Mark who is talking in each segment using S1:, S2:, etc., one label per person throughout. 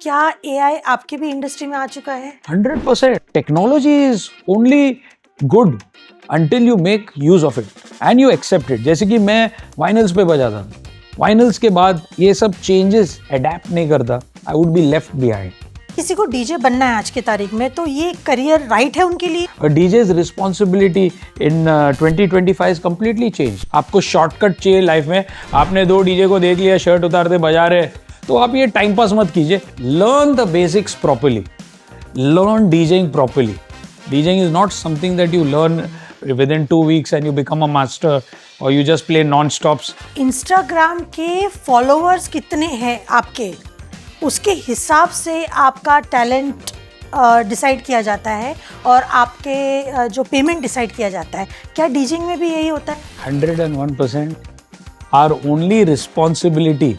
S1: क्या AI आपके भी इंडस्ट्री में आ चुका है?
S2: 100%. Technology is only good until you make use of it and you accept it. जैसे कि मैं वाइनल्स पे बजाता था, वाइनल्स के बाद ये सब चेंजेस अडेप्ट नहीं करता, I would be left behind.
S1: किसी को डीजे बनना है आज की तारीख में, तो ये करियर राइट है उनके लिए?
S2: A DJ's responsibility in 2025 is completely changed. आपको शॉर्टकट चाहिए लाइफ में. आपने 2 डीजे को देख लिया, शर्ट उतारते बजा रहे, तो आप ये टाइम पास मत कीजिए. Learn the basics properly. Learn DJing properly. DJing is not something that you learn within 2 weeks and you become a master or you just play non-stops.
S1: Instagram के फॉलोअर्स कितने हैं आपके, उसके हिसाब से आपका टैलेंट डिसाइड किया जाता है और आपके जो पेमेंट डिसाइड किया जाता है. क्या डीजिंग में भी यही होता है?
S2: 101%. Our only responsibility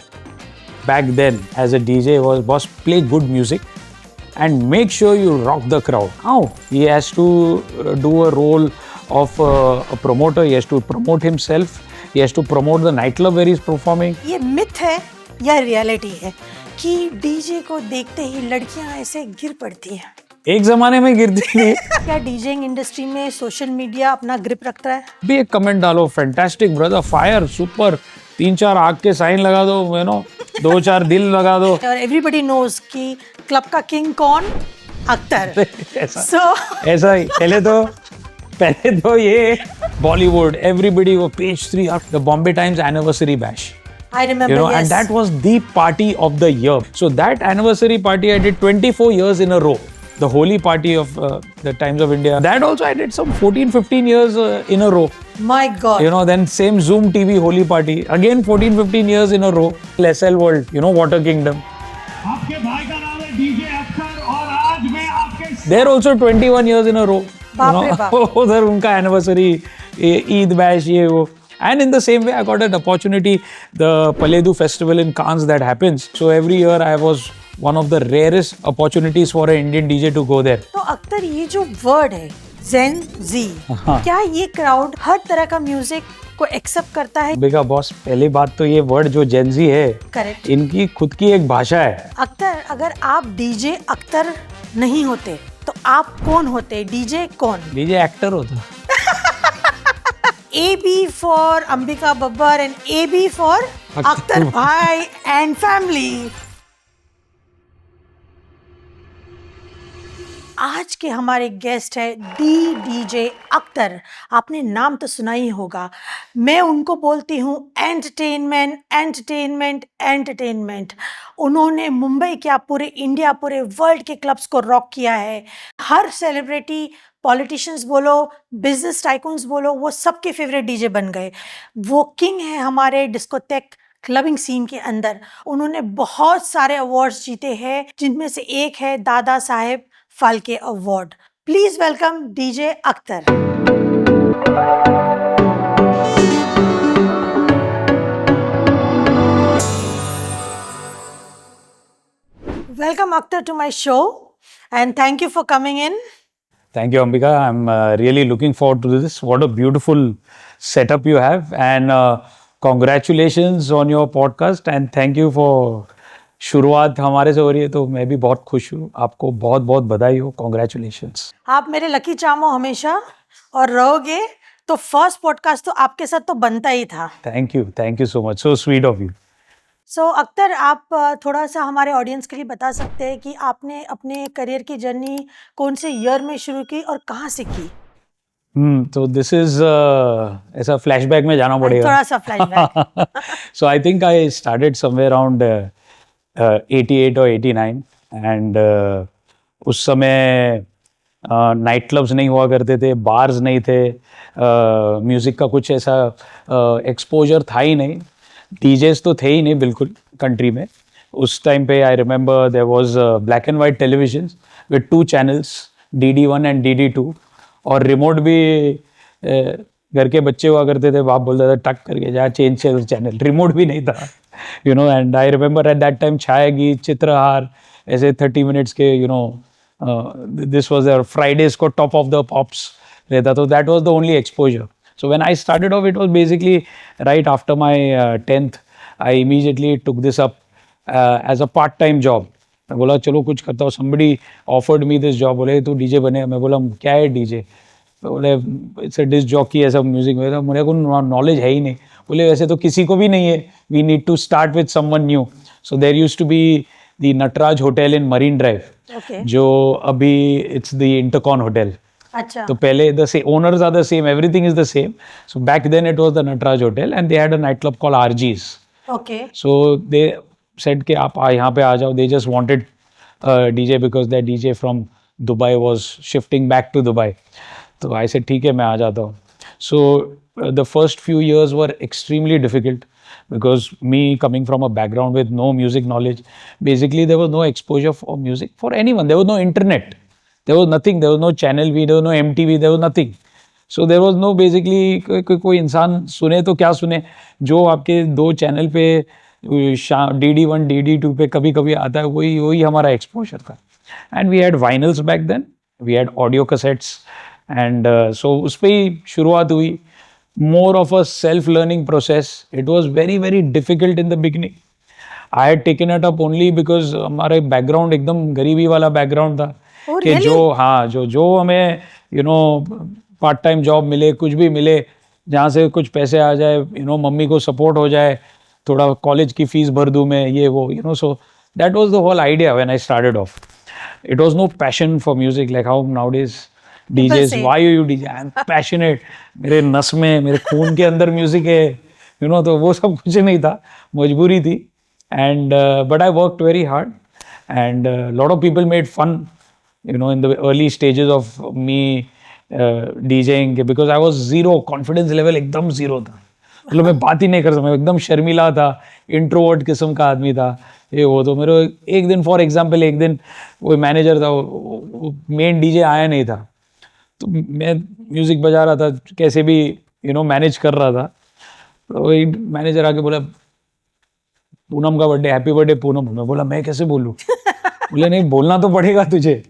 S2: back then as a DJ was play good music and make sure you rock the crowd. Now he has to do a role of a promoter. He has to promote himself. He has to promote the nightclub where he's performing.
S1: ये myth है या reality है कि DJ को देखते ही लड़कियां ऐसे गिर पड़ती हैं?
S2: एक जमाने में गिरती थी.
S1: क्या डीजेइंग इंडस्ट्री में सोशल मीडिया अपना ग्रिप रखता है?
S2: भी एक कमेंट डालो, फैंटास्टिक ब्रदर, फायर, सुपर, 3-4 आग के साइन लगा दो, 2-4 दिल लगा दो.
S1: और एवरीबडी नोज कि क्लब का किंग कौन? अख्तर.
S2: ऐसा ही पहले तो ये बॉलीवुड, एवरीबडी वो page 3 the Bombay Times anniversary bash.
S1: I remember, yes.
S2: And that was the party of the year. So that anniversary party I did 24 years in a row. The holy party of the Times of India. That also I did some 14-15 years in a row.
S1: My God.
S2: Then same Zoom TV holy party. Again 14-15 years in a row. SL World, Water Kingdom.
S3: आपके भाई का नाम है DJ Akhtar और आज मैं आपके
S2: They're also 21 years in a row.
S1: बाप रे बाप.
S2: उधर उनका anniversary, Eid bash, ये वो. And in the same way, I got an opportunity, the Paledu festival in Cannes that happens. So every year I was one of the rarest opportunities for an Indian DJ to go there.
S1: तो अख्तर, ये जो word है Gen Z, क्या ये crowd हर तरह का music को accept करता है?
S2: बेगा बॉस, पहली बात तो ये वर्ड जो Gen Z है,
S1: करेक्ट,
S2: इनकी खुद की एक भाषा है.
S1: अख्तर, अगर आप डीजे अख्तर नहीं होते तो आप कौन होते? डीजे कौन?
S2: डीजे एक्टर होता.
S1: AB for Ambika Babbar and AB for Akhtar Bhai and family. आज के हमारे गेस्ट है DJ अख्तर. आपने नाम तो सुना ही होगा. मैं उनको बोलती हूँ एंटरटेनमेंट, एंटरटेनमेंट, एंटरटेनमेंट. उन्होंने मुंबई क्या, पूरे इंडिया, पूरे वर्ल्ड के क्लब्स को रॉक किया है. हर सेलिब्रिटी, पॉलिटिशियंस बोलो, बिजनेस टाइकून्स बोलो, वो सबके फेवरेट डीजे बन गए. वो किंग है हमारे डिस्कोटेक क्लबिंग सीन के अंदर. उन्होंने बहुत सारे अवार्ड्स जीते हैं, जिनमें से एक है Dada Saheb Phalke award. Please welcome DJ Akhtar. Welcome Akhtar to my show and thank you for coming in.
S2: Thank you, Ambika. I'm really looking forward to this. What a beautiful setup you have, and congratulations on your podcast. And thank you for शुरुआत हमारे से हो रही है, तो मैं भी बहुत खुश हूँ. आपको बहुत बहुत बधाई हो. Congratulations.
S1: आप मेरे लकी चार्म हो हमेशा और रहोगे. तो फर्स्ट पॉडकास्ट तो आपके साथ तो बनता ही था.
S2: Thank you so much. So sweet of you.
S1: सो अख्तर, आप थोड़ा सा हमारे ऑडियंस के लिए बता सकते हैं कि आपने अपने करियर की जर्नी कौन से ईयर में शुरू की और कहाँ से की?
S2: तो दिस इज ऐसा फ्लैशबैक में जाना पड़ेगा.
S1: थोड़ा सा flashback.
S2: So I think I started somewhere around 88 और 89 एंड उस समय नाइट क्लब्स नहीं हुआ करते थे, बार्स नहीं थे, म्यूज़िक का कुछ ऐसा एक्सपोजर था ही नहीं. डीजेस तो थे ही नहीं बिल्कुल कंट्री में. उस टाइम पे I remember there was black and white television with 2 channels, DD1 and DD2, और रिमोट भी घर के बच्चे हुआ करते थे. बाप बोलता था टक करके जा चेंज चैनल. रिमोट भी नहीं था, and I remember at that time Chhaya Geet, Chitrahaar, ऐसे 30 मिनट्स के दिस वाज देयर. फ्राइडेज को टॉप ऑफ द पॉप्स रहता, तो that was the only exposure. So when I started off, it was basically right after my 10th. I immediately took this up as a part-time job. मैं बोला चलो कुछ करता हूँ. somebody offered me this job. बोले तू DJ बने. मैं बोला क्या है डीजे. बोले इट्स अ डिस्क जॉकी ऐसा म्यूजिक में. मेरे को नॉलेज है ही नहीं. बोले वैसे तो किसी को भी नहीं है. We need to start with someone new. So there used to be the Natraj hotel in Marine Drive,
S1: Okay.
S2: जो अभी इट्स द इंटरकॉन होटल.
S1: अच्छा.
S2: तो पहले the same owners are the same, everything is the same. So back then it was the Natraj Hotel and they had a nightclub called RG's.
S1: Okay.
S2: So they said कि आप यहाँ पे आ जाओ. They just wanted a DJ because their DJ from Dubai was shifting back to Dubai. तो I said ठीक है मैं आ जाता हूँ. So the first few years were extremely difficult because me coming from a background with no music knowledge, basically there was no exposure for music for anyone. There was no internet. There was nothing. There was no channel V. There was no MTV. There was nothing. So there was no basically कोई इंसान सुने तो क्या सुने. जो आपके दो channel पे DD1 DD2 पे कभी कभी आता है वही हमारा एक्सपोजर था. And we had vinyls back then. We had audio cassettes and so उस पर ही शुरुआत हुई. More of a self learning process. It was very very difficult in the beginning. I had taken it up only because हमारा background एकदम गरीबी वाला background था.
S1: Oh,
S2: कि
S1: really?
S2: जो हमें पार्ट टाइम जॉब मिले, कुछ भी मिले जहाँ से कुछ पैसे आ जाए, मम्मी को सपोर्ट हो जाए, थोड़ा कॉलेज की फीस भर दूँ मैं, ये वो so that was the whole idea when I started off. It was no passion for music like how nowadays DJs.
S1: say.
S2: Why you DJ? I am passionate. मेरे नस में, मेरे खून के अंदर म्यूजिक है, तो वो सब कुछ नहीं था, मजबूरी थी. And but I worked very hard and lot of people made fun in the early stages of me DJing, because I was zero, confidence level एकदम zero था. मतलब मैं बात ही नहीं कर सकता, मैं एकदम शर्मिला था, इंट्रोवर्ट किस्म का आदमी था. ये वो तो मेरे एक दिन फॉर एग्जांपल एक दिन वो मैनेजर था, वो मेन डीजे आया नहीं था, तो मैं म्यूज़िक बजा रहा था, कैसे भी मैनेज कर रहा था. तो वही मैनेजर आके बोला पूनम का बर्थडे, हैप्पी बर्थडे पूनम. मैं बोला मैं कैसे बोलूँ. बोले नहीं बोलना तो पड़ेगा तुझे.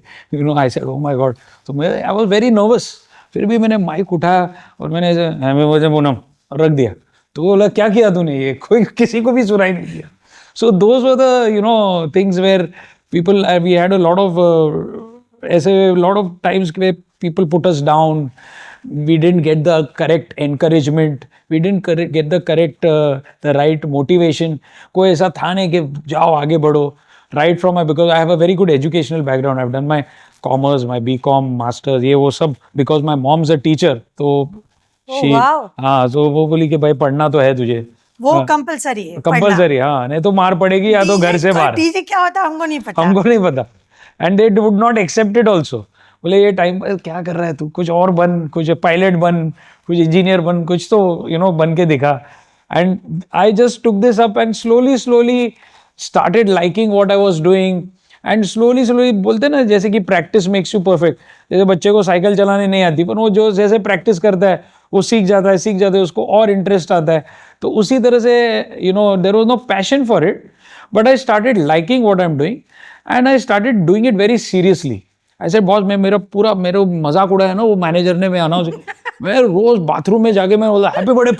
S2: I said oh my God. तो मैं आई वाज वेरी नर्वस. फिर भी मैंने माइक उठाया और मैंने मुझे पूनम रख दिया. तो बोला क्या किया तूने, ये कोई किसी को भी सुनाई नहीं दिया. So those were the things where people, we had a lot of ऐसे लॉट ऑफ टाइम्स वे people put us down. We didn't get the correct encouragement. We didn't get the correct the right motivation. कोई ऐसा था नहीं कि जाओ आगे बढ़ो. Right from because I have a very good educational background. I've done my commerce, my BCom, masters, ये वो सब, because my mom's a teacher. तो
S1: wow.
S2: हाँ, तो वो बोली कि भाई पढ़ना तो है तुझे.
S1: वो कंपलसरी है.
S2: कंपलसरी. हाँ, नहीं तो मार पड़ेगी या तो घर से बाहर.
S1: डीजे क्या होता है हमको नहीं पता.
S2: हमको नहीं पता. And they would not accept it also. बोले ये टाइम क्या कर रहा है तू, कुछ और बन, कुछ पायलट बन, कुछ इंजीनियर बन, कुछ तो बन के दिखा. And I just took this up and slowly started liking what I was doing. And slowly बोलते ना, जैसे कि प्रैक्टिस मेक्स यू परफेक्ट. जैसे बच्चे को साइकिल चलाने नहीं आती, पर वो जो जैसे प्रैक्टिस करता है वो सीख जाता है, उसको और इंटरेस्ट आता है. तो उसी तरह से there was no passion for it, but I started liking what I am doing and I started doing it very seriously. ऐसे बॉस मैं मेरा मजाक उड़ाया ना वो मैनेजर ने. मैं अनाउंस मैं रोज बाथरूम में जाके मैं बोला happy birthday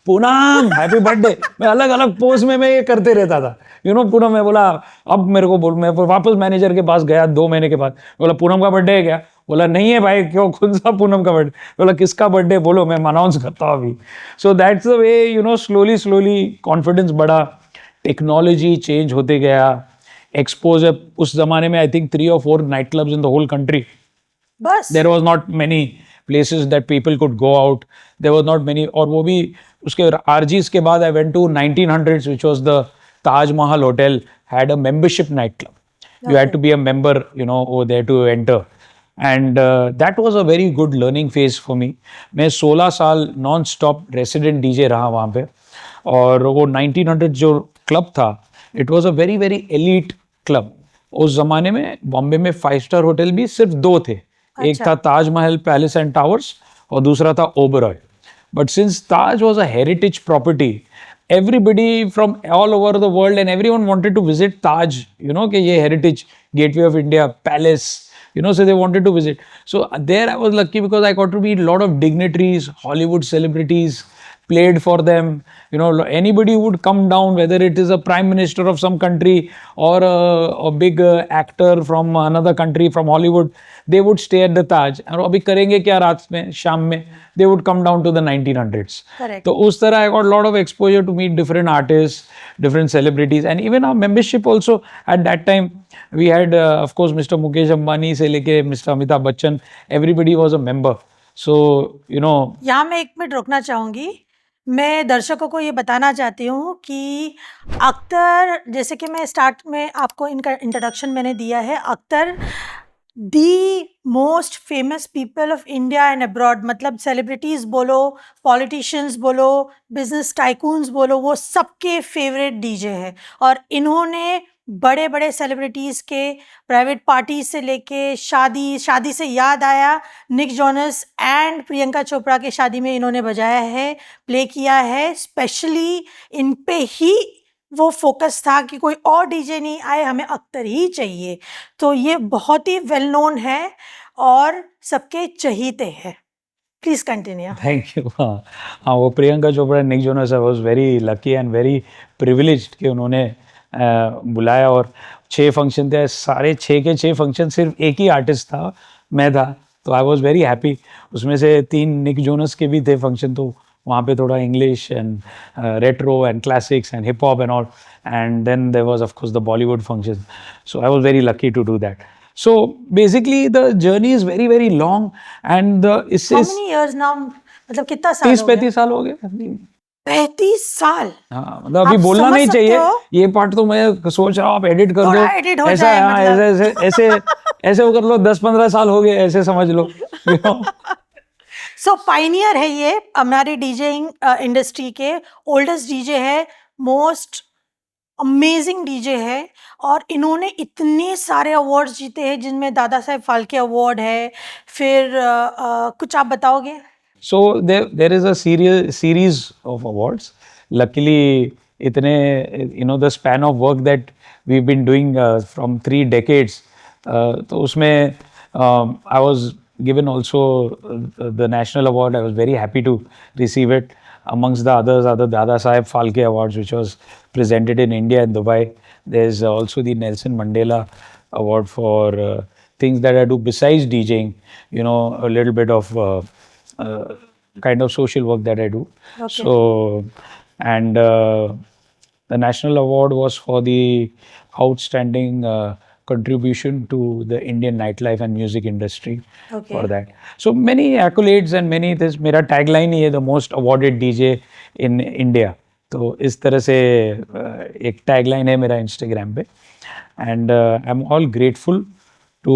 S2: Poonam happy birthday. मैं अलग अलग पोज में मैं ये करते रहता था. पूनम. मैं बोला अब मेरे को बोल. मैं वापस मैनेजर के पास गया 2 महीने के बाद. बोला पूनम का बर्थडे है क्या? बोला नहीं है भाई. क्यों, कौन सा पूनम का बर्थडे? बोला किसका बर्थडे बोलो, मैं अनाउंस करता हूँ अभी. So that's the way slowly confidence बढ़ा. टेक्नोलॉजी चेंज होते गया. एक्सपोजर उस जमाने में I think 3 or 4 night clubs in the whole country.
S1: बस.
S2: There was not many places that people could go out. There were not many. और वो भी उसके RG's के बाद I went to 1900s, which was the Taj Mahal Hotel, had a membership nightclub. You had to be a member, over there to enter. And that was a very good learning phase for me. मैं 16 साल non-stop resident DJ रहा वहाँ पे. और वो 1900 जो club था, it was a very very elite club. उस जमाने में बॉम्बे में 5-star होटल भी सिर्फ 2 थे. एक था ताजमहल पैलेस एंड टावर्स और दूसरा था Oberoi. But since Taj was a heritage property, everybody from all over the world and everyone wanted to visit Taj. कि ये heritage Gateway of India palace, so they wanted to visit. So there I was lucky because I got to meet a lot of dignitaries, Hollywood celebrities, played for them. You know, anybody would come down, whether it is a prime minister of some country or a big actor from another country, from Hollywood, they would stay at the Taj. और अभी करेंगे क्या रात में, शाम में, they would come down to the 1900s.
S1: Correct.
S2: तो उस तरह I got a lot of exposure to meet different artists, different celebrities, and even our membership also at that time. We had, of course, Mr. Mukesh Ambani से लेके Mr. Amitabh Bachchan, everybody was a member. So, you know,
S1: यहाँ मैं एक minute रुकना चाहूँगी। मैं दर्शकों को ये बताना चाहती हूँ कि अख्तर, जैसे कि मैं स्टार्ट में आपको इनका इंट्रोडक्शन मैंने दिया है, Akhtar the most famous people of India and abroad, मतलब सेलिब्रिटीज़ बोलो, पॉलिटिशियंस बोलो, बिजनेस टाइकून्स बोलो, वो सबके फेवरेट डीजे है। और इन्होंने बड़े बड़े सेलिब्रिटीज़ के प्राइवेट पार्टी से लेके शादी से याद आया, Nick Jonas and Priyanka Chopra की शादी में इन्होंने बजाया है, प्ले किया है। स्पेशली इन पे ही वो फोकस था कि कोई और डीजे नहीं आए, हमें अख्तर ही चाहिए। तो ये बहुत ही वेल नोन है और सबके चहीते हैं। Please continue.
S2: Thank you. हाँ, वो Priyanka Chopra, Nick Jonas, I was very lucky and very privileged कि उन्होंने बुलाया। और 6 फंक्शन थे, सारे 6 के 6 फंक्शन सिर्फ एक ही आर्टिस्ट था, मैं था। तो आई वॉज वेरी हैप्पी। उसमें से 3 निक जोनस के भी थे फंक्शन, तो वहाँ पे थोड़ा English and retro and classics and hip hop and all, and then there was of course the Bollywood function. So I was very lucky to do that. So basically the journey is very very long and इससे
S1: how many years now, मतलब कितना साल हो गया?
S2: 30-35 साल हो गए।
S1: 35 साल।
S2: हाँ, मतलब अभी
S1: आप
S2: बोलना
S1: समझ
S2: नहीं
S1: सकते
S2: चाहिए,
S1: हो?
S2: ये पार्ट तो मैं सोच रहा हूँ आप एडिट कर
S1: थोड़ा
S2: दो,
S1: edit हो
S2: ऐसा
S1: जाए,
S2: हाँ,
S1: मतलब।
S2: ऐसे वो कर लो, 10-15 साल हो गए, ऐसे समझ लो। you know?
S1: सो पाइनियर है ये हमारी डीजेइंग इंडस्ट्री के, ओल्डेस्ट डीजे है, मोस्ट अमेजिंग डीजे है। और इन्होंने इतने सारे अवार्ड्स जीते हैं, जिनमें दादा साहेब फाल्के अवार्ड है। फिर कुछ आप बताओगे?
S2: So there is a series of awards. Luckily, itne, you know, the span of work that we've been doing from 3 decades. तो उसमें I was given also the national award. I was very happy to receive it. Amongst the others are the Dada Saheb Phalke Awards, which was presented in India and Dubai. There's also the Nelson Mandela Award for things that I do besides DJing. You know, a little bit of kind of social work that I do.
S1: Okay.
S2: So, and the national award was for the outstanding contribution to the Indian nightlife and music industry.
S1: Okay.
S2: For that. So many accolades and many this मेरा tagline ही है, the most awarded DJ in India. तो इस तरह से एक tagline है मेरा Instagram पे, and I'm all grateful to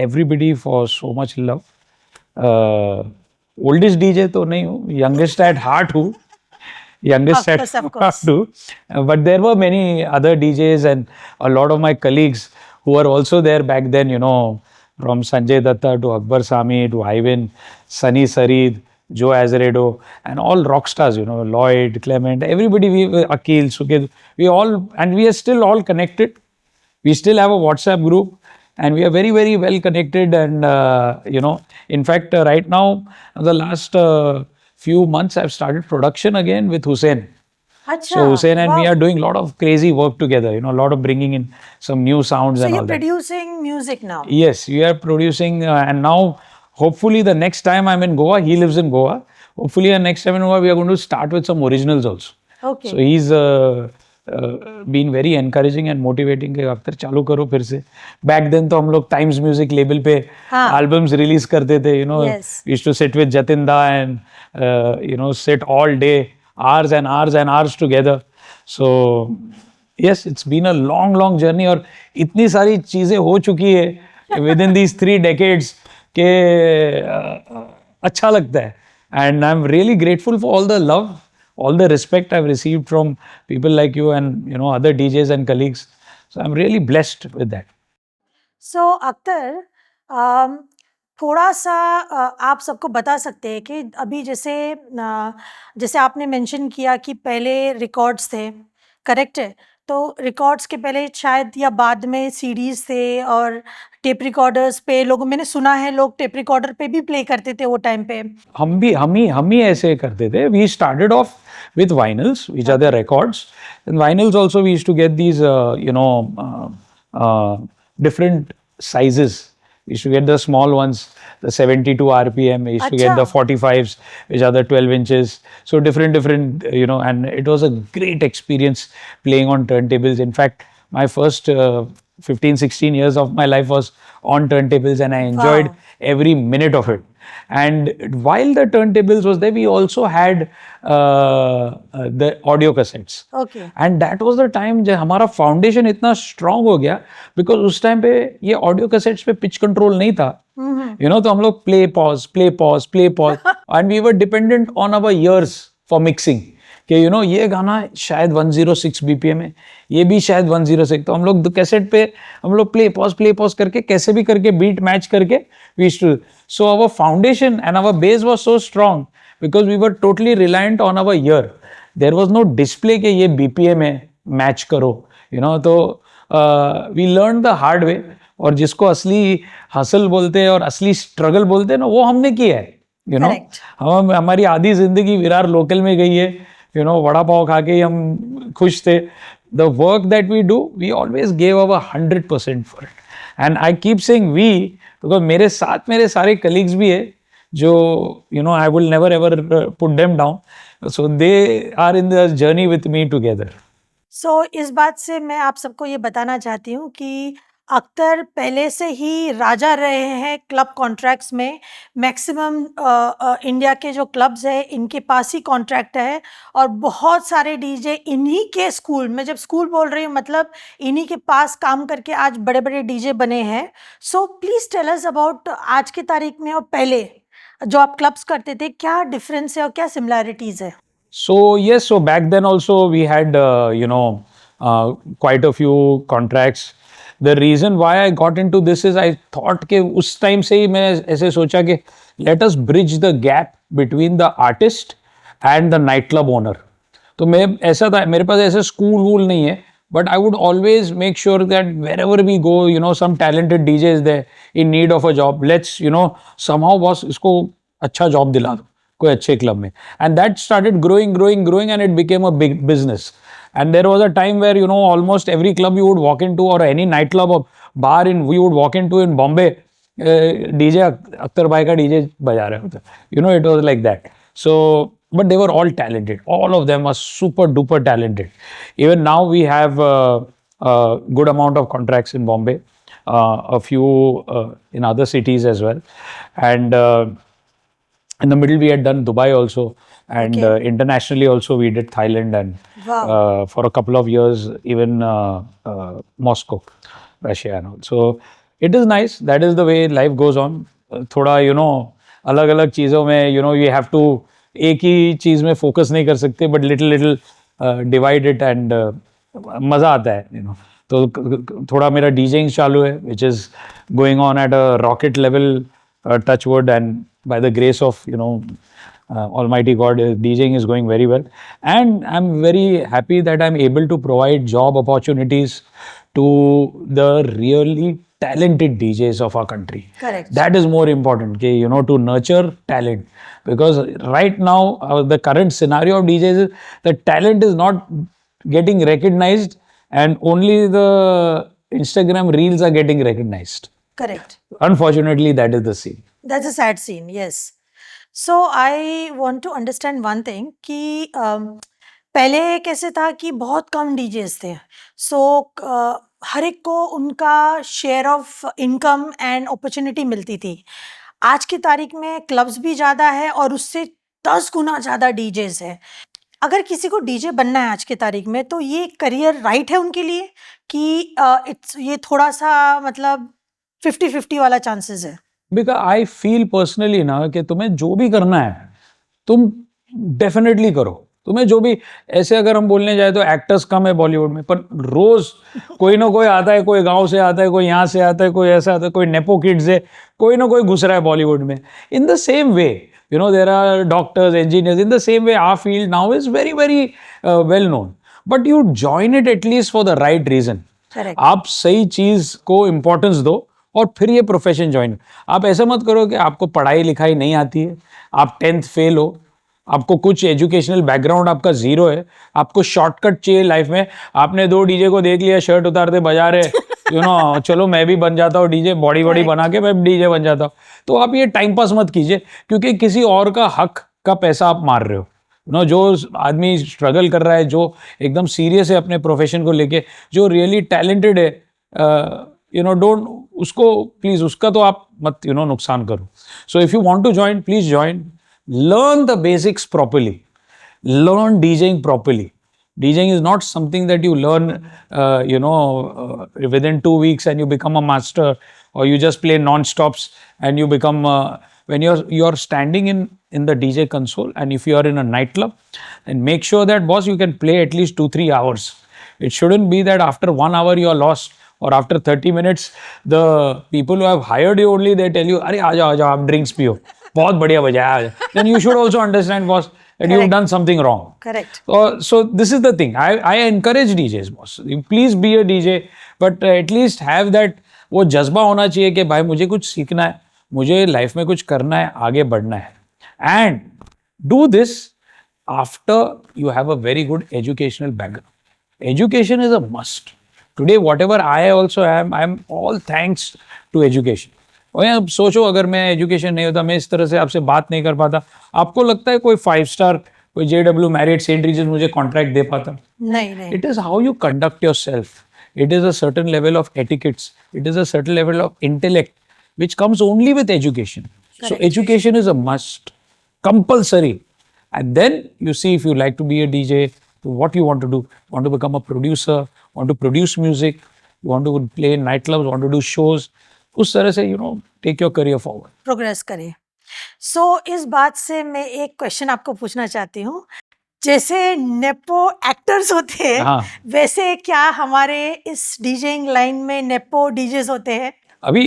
S2: everybody for so much love. Oldest DJ तो नहीं हूँ, youngest at heart हूँ, youngest
S1: Of
S2: at
S1: course, of
S2: heart
S1: course.
S2: too. But there were many other DJs and a lot of my colleagues who were also there back then, you know, from Sanjay Datta to Akbar Sami to Ivan, Sunny Sarid, Joe Azeredo, and all rock stars, you know, Lloyd, Clement, everybody, Akil, Sukhed, we all, and we are still all connected. We still have a WhatsApp group and we are very, very well connected. And, you know, in fact, right now, the last few months, I've started production again with Hussein.
S1: अच्छा,
S2: So Hussein and me
S1: wow.
S2: are doing a lot of crazy work together, you know, a lot of bringing in some new sounds
S1: So
S2: and
S1: you're
S2: all that.
S1: producing music now.
S2: Yes, we are producing, and now hopefully the next time I'm in Goa, he lives in Goa. Hopefully the next time in Goa, we are going to start with some originals also.
S1: Okay.
S2: So he's been very encouraging and motivating कि अख्तर चालू करो फिर से. Back then तो हम लोग Times Music label पे
S1: हाँ.
S2: albums release करते थे, you know.
S1: Yes.
S2: We used to sit with Jatin Da and you know, sit all day, hours and hours and hours together. So yes, it's been a long, long journey और इतनी सारी चीजें हो चुकी है within these 3 decades के अच्छा लगता है. And I'm really grateful for all the love, all the respect I've received from people like you and, you know, other DJs and colleagues. So I'm really blessed with that.
S1: So Akhtar, थोड़ा सा आप सबको बता सकते हैं कि अभी जैसे आपने मेंशन किया कि पहले रिकॉर्ड्स थे, करेक्ट है? तो रिकॉर्ड्स के पहले शायद या बाद में सीडीज थे और टेप रिकॉर्डर्स पे लोगों, मैंने सुना है लोग टेप रिकॉर्डर पे भी प्ले करते थे वो टाइम पे।
S2: हम ही ऐसे करते थे. We started off with vinyls, which are the records. And vinyls also we used to get these, different sizes. We used to get the small ones, the 72 RPM. We used to get the
S1: अच्छा।
S2: 45s, which are the 12 inches. So different, and it was a great experience playing on turntables. In fact, my first 15, 16 years of my life was on turntables, and I enjoyed
S1: Wow.
S2: every minute of it. And while the turntables was there, we also had the audio cassettes.
S1: Okay.
S2: And that was the time जब हमारा foundation इतना strong हो गया, because उस time पे ये audio cassettes पे pitch control नहीं था. तो हम लोग play pause and we were dependent on our ears for mixing कि ये गाना शायद 106 बीपीएम है, ये भी शायद 106. तो हम लोग कैसेट पे हम लोग प्ले पॉज करके कैसे भी करके बीट मैच करके we to. So our foundation and our base was so strong because we were totally reliant on our ear. There was no display के ये बीपीएम है, मैच करो. तो we learn the hard way. और जिसको असली hustle बोलते हैं और असली स्ट्रगल बोलते हैं ना, वो हमने किया है.
S1: Correct.
S2: हमारी आधी जिंदगी विरार लोकल में गई है. वड़ा पाव खा के ही हम खुश थे. The work that we do, we always gave our 100% for it. And I keep saying we because मेरे साथ मेरे सारे कलीग्स भी है जो I will never ever put them down. So they are in the journey with me together.
S1: So इस बात से मैं आप सबको ये बताना चाहती हूँ कि अख्तर पहले से ही राजा रहे हैं क्लब कॉन्ट्रैक्ट्स में। मैक्सिमम इंडिया के जो क्लब्स हैं इनके पास ही कॉन्ट्रैक्ट है, और बहुत सारे डीजे इन्हीं के स्कूल में, जब स्कूल बोल रही हूँ मतलब इन्हीं के पास काम करके आज बड़े बड़े डीजे बने हैं. So please tell us about आज की तारीख में और पहले जो आप क्लब्स करते थे, क्या डिफरेंस है और क्या सिमिलैरिटीज़ है?
S2: So yes, so back then also we had quite a few contracts. The reason why I got into this is I thought कि उस टाइम से ही मैं ऐसे सोचा कि let us bridge the gap between the artist and the nightclub owner. तो मैं ऐसा था, मेरे पास ऐसे स्कूल वूल नहीं है, but I would always make sure that wherever we go, some talented DJ is there in need of a job. Let's somehow boss इसको अच्छा जॉब दिला दो कोई अच्छे क्लब में. And that started growing and it became a big business. And there was a time where almost every club you would walk into or any nightclub or bar we would walk into in Bombay, DJ Akhtar bhai ka DJ baja rahe hote. It was like that. So but they were all talented. All of them were super duper talented. Even now we have a good amount of contracts in Bombay, a few in other cities as well. And in the middle we had done Dubai also, and
S1: Okay.
S2: Internationally also we did Thailand, and
S1: Wow.
S2: for a couple of years even Moscow, Russia and all. So it is nice. That is the way life goes on. थोड़ा अलग अलग चीज़ों में you have to एक ही चीज़ में focus नहीं कर सकते, but little divide it and मज़ा आता है. तो थोड़ा मेरा डीजेइंग चालू है, which is going on at a rocket level, touch wood, and by the grace of Almighty God, DJing is going very well, and I'm very happy that I'm able to provide job opportunities to the really talented DJs of our country.
S1: Correct.
S2: That is more important, to nurture talent, because right now the current scenario of DJs is the talent is not getting recognized, and only the Instagram reels are getting recognized.
S1: Correct.
S2: Unfortunately, that is the scene.
S1: That's a sad scene, yes. So I want to understand one thing कि पहले कैसे था कि बहुत कम DJs थे. सो हर एक को उनका share of income and opportunity मिलती थी. आज की तारीख में क्लब्स भी ज़्यादा है और उससे 10 गुना ज़्यादा डीजेस है. अगर किसी को डीजे बनना है आज की तारीख में, तो ये करियर राइट है उनके लिए कि ये थोड़ा सा मतलब 50-50 वाला चांसेस है?
S2: बिकॉज आई फील पर्सनली ना कि तुम्हें जो भी करना है तुम डेफिनेटली करो. तुम्हें जो भी, ऐसे अगर हम बोलने जाए तो एक्टर्स कम है बॉलीवुड में, पर रोज कोई ना कोई आता है, कोई गांव से आता है, कोई यहाँ से आता है, कोई ऐसा आता है, कोई नेपो किड्स है, कोई ना कोई घुस रहा है बॉलीवुड में. In the same way there are doctors, engineers. In the same way, our field now is very well known. But you join it at least for the right reason.
S1: Correct.
S2: आप सही चीज को इम्पोर्टेंस दो और फिर ये profession join. आप ऐसा मत करो कि आपको पढ़ाई लिखाई नहीं आती है, आप 10th फेल हो, आपको कुछ एजुकेशनल बैकग्राउंड आपका जीरो है, आपको शॉर्टकट चाहिए लाइफ में, आपने 2 डीजे को देख लिया शर्ट उतारते बजा रहे, चलो मैं भी बन जाता हूँ डीजे, बॉडी बना के मैं डीजे बन जाता हूँ। तो आप ये टाइम पास मत कीजिए, क्योंकि किसी और का हक का पैसा आप मार रहे हो। जो आदमी स्ट्रगल कर रहा है, जो एकदम सीरियस है अपने प्रोफेशन को लेके, जो रियली टैलेंटेड है, डोंट उसको प्लीज, उसका तो आप मत नुकसान करो। So if you want to join, please join, learn the basics properly, learn DJing properly. DJing is not something that you learn within 2 weeks and you become a master, or you just play non-stops and you become when you're standing in the DJ console, and if you are in a nightclub, then make sure that boss you can play at least 2-3 hours. It shouldn't be that after 1 hour you are lost, or after 30 minutes the people who have hired you only they tell you अरे आ जाओ आप drinks पियो, बहुत बढ़िया बजाया। Then you should also understand boss that you've done something wrong.
S1: Correct.
S2: So this is the thing. I encourage DJs, boss. Please be a DJ, but at least have that वो जज्बा होना चाहिए कि भाई मुझे कुछ सीखना है, मुझे लाइफ में कुछ करना है, आगे बढ़ना है। And do this after you have a very good educational background. Education is a must. Today whatever I also am, I am all thanks to education. और यार सोचो अगर मैं एजुकेशन नहीं होता, मैं इस तरह से आपसे बात नहीं कर पाता, आपको लगता है कोई 5 स्टार, कोई JW मैरिट सेंट रीजन मुझे कॉन्ट्रैक्ट दे पाता?
S1: नहीं।
S2: It is how you conduct yourself, it is a certain level of etiquettes, it is a certain level of intellect which comes only with education. So education is a must, compulsory. And then you see if you like to be a DJ, what you want to do, want to become a producer, want to produce music, you want to play in nightclubs, want to do shows, उस तरह से take your career forward.
S1: Progress करें. सो इस बात से मैं एक question आपको पूछना चाहती हूँ. जैसे नेपो एक्टर्स होते हैं,
S2: हाँ.
S1: वैसे क्या हमारे इस डीजेइंग लाइन में नेपो डीजेस होते हैं?
S2: अभी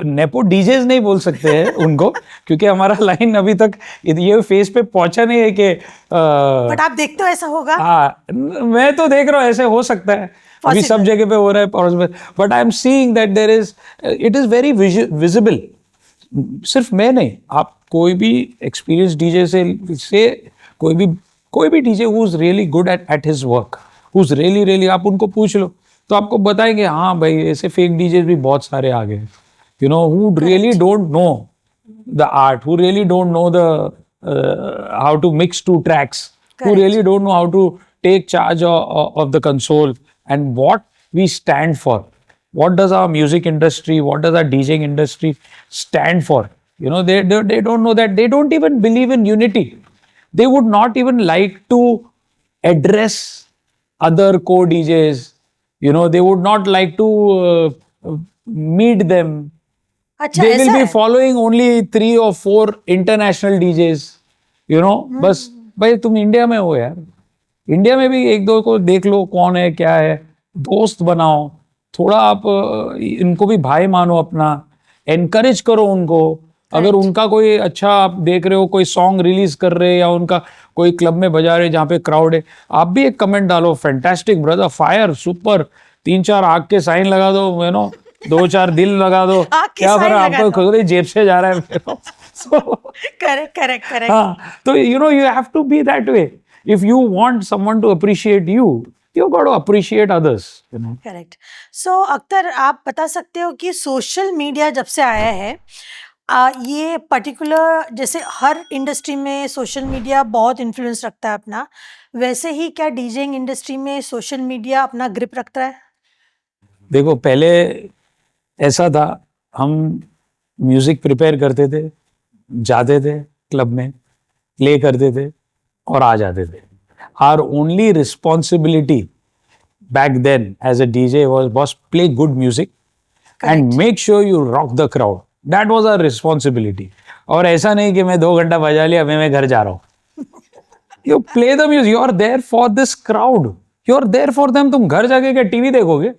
S2: नेपो डीजेस नहीं बोल सकते हैं उनको, क्योंकि हमारा लाइन अभी तक ये फेज पे पहुंचा नहीं है कि
S1: बट आप देखते हो ऐसा होगा?
S2: हाँ, मैं तो देख रहा हूँ ऐसे हो सकता है, अभी सब जगह पे हो रहा है, but I am seeing that there is, it is very visible. सिर्फ मैं नहीं, आप कोई भी एक्सपीरियंस डीजे से कोई भी DJ who is really good at his work, who is really, आप उनको पूछ लो तो आपको बताएंगे हाँ भाई ऐसे फेक डीजेस भी बहुत सारे आ गए, who really don't know the art, who really don't know the how to mix 2 tracks, who really don't know how to take charge of the console and what we stand for. What does our music industry, what does our DJing industry stand for? They don't know that. They don't even believe in unity. They would not even like to address other co-DJs. They would not like to meet them.
S1: अच्छा,
S2: They
S1: ऐसा
S2: will be
S1: है?
S2: following only 3 or 4 international DJs. बस भाई तुम India में हो यार, India में भी 1-2 को देख लो कौन है क्या है, दोस्त बनाओ थोड़ा, आप इनको भी भाई मानो अपना, एनकरेज करो उनको. अगर उनका कोई अच्छा आप देख रहे हो, कोई सॉन्ग रिलीज कर रहे हैं या उनका कोई क्लब में बजा रहे जहाँ पे क्राउड है, आप भी एक कमेंट डालो, फैंटास्टिक ब्रदर, फायर, सुपर, 3-4 आग के साइन लगा दो, 2-4 दिल लगा दो, क्या फर्क, आपको खुद ही जेब से जा रहा है.
S1: करेक्ट.
S2: हाँ, तो you have to be that way. If you want someone to appreciate you, you got to appreciate others.
S1: Correct. So Akhtar, आप बता सकते हो कि सोशल मीडिया जब से आया है, ये पर्टिकुलर, जैसे हर इंडस्ट्री में सोशल मीडिया बहुत इन्फ्लुएंस रखता है अपना, वैसे ही क्या डीजेइंग इंडस्ट्री में सोशल मीडिया अपना ग्रिप रखता है?
S2: देखो पहले ऐसा था, हम म्यूजिक प्रिपेयर करते थे, जाते थे क्लब में, प्ले करते थे और आ जाते थे. Our only responsibility back then as a DJ was play good music and make sure you rock the crowd. That was our responsibility. और ऐसा नहीं कि मैं 2 घंटा बजा लिया मैं घर जा रहा हूँ. You play the music. You are there for this crowd. You are there for them. तुम घर जाके क्या टीवी देखोगे?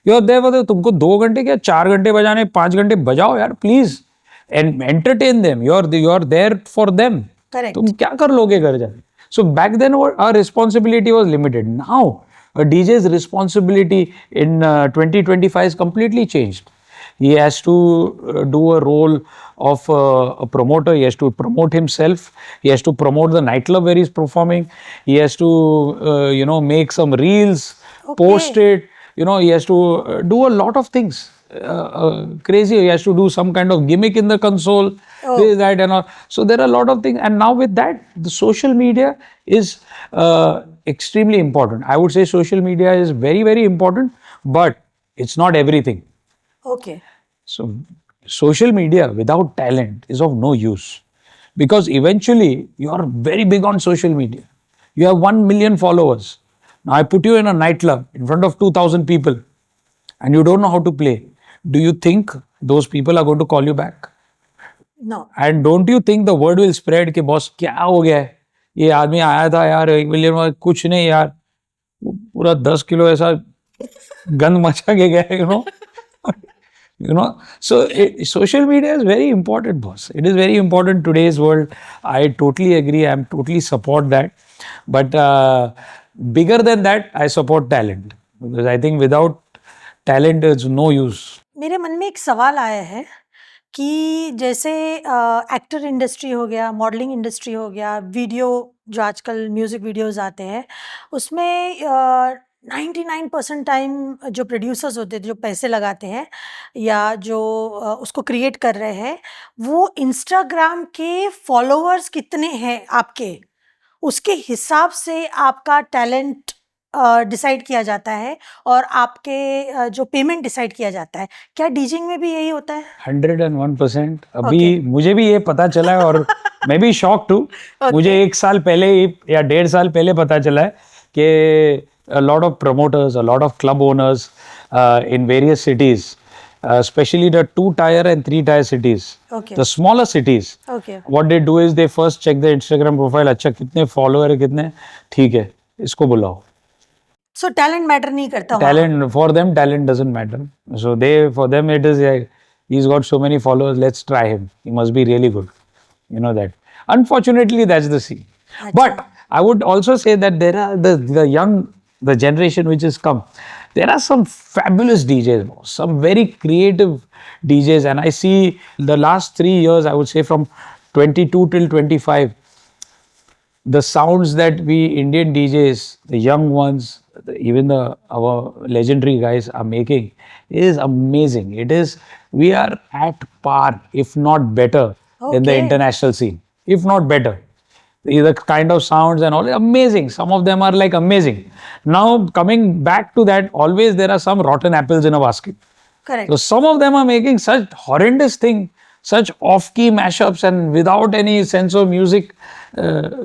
S2: You are there for them. तुमको 2 घंटे क्या 4 घंटे बजाने, 5 घंटे बजाओ यार please, and entertain them. You are there for them.
S1: Correct.
S2: तुम क्या कर लोगे घर जाके? So back then our responsibility was limited. Now a DJ's responsibility in 2025 is completely changed. He has to do a role of a promoter. He has to promote himself. He has to promote the nightclub where he's performing. He has to make some reels, post
S1: Okay.
S2: it. He has to do a lot of things. Crazy. He has to do some kind of gimmick in the console,
S1: Oh,
S2: this, that, and all. So there are a lot of things. And now with that, the social media is extremely important. I would say social media is very, very important, but it's not everything.
S1: okay.
S2: So social media without talent is of no use, because eventually you are very big on social media. You have 1 million followers. Now I put you in a nightclub in front of 2,000 people and you don't know how to play. Do you think those people are going to call you back?
S1: No.
S2: And don't you think the word will spread कि boss क्या हो गया है, ये आदमी आया था यार 1 मिलियन में, कुछ नहीं यार, पूरा 10 किलो ऐसा गंद मचा के गया, so social media is very important, boss. It is very important today's world. I totally agree. I'm totally support that. But bigger than that, I support talent, because I think without talent, there's no use.
S1: मेरे मन में एक सवाल आया है कि जैसे actor industry हो गया, मॉडलिंग इंडस्ट्री हो गया, वीडियो जो आजकल म्यूज़िक वीडियोज़ आते हैं, उसमें 99% टाइम जो प्रोड्यूसर्स होते हैं, जो पैसे लगाते हैं या जो उसको क्रिएट कर रहे हैं, वो इंस्टाग्राम के फॉलोअर्स कितने हैं आपके, उसके हिसाब से आपका टैलेंट डिसाइड किया जाता है और आपके जो पेमेंट डिसाइड किया जाता है। क्या डीजिंग में भी यही होता है?
S2: 101%. अभी
S1: ओके।
S2: मुझे भी ये पता चला है और मैं भी शॉक टू. मुझे 1 साल पहले या 1.5 साल पहले पता चला है कि a lot of promoters, a lot of club owners in various cities, especially the 2-tier and 3-tier cities,
S1: okay,
S2: the smaller cities,
S1: okay,
S2: what they do is they first check the Instagram profile. अच्छा कितने follower है, कितने, ठीक है, इसको बुलाओ.
S1: सो talent matter नहीं करता वहाँ।
S2: Talent for them, talent doesn't matter. So for them it is like, he's got so many followers, let's try him. He must be really good. You know that. Unfortunately, that's the scene. But I would also say that there are the young, the generation which has come. There are some fabulous DJs, some very creative DJs, and I see the last 3 years, I would say from 22 till 25, the sounds that we Indian DJs, the young ones, even our legendary guys are making is amazing. It is, we are at par, if not better, than the
S1: Okay.
S2: international scene, if not better. The kind of sounds and all, amazing. Some of them are like amazing. Now coming back to that, always there are some rotten apples in a basket.
S1: Correct.
S2: So some of them are making such horrendous thing, such off-key mashups and without any sense of music,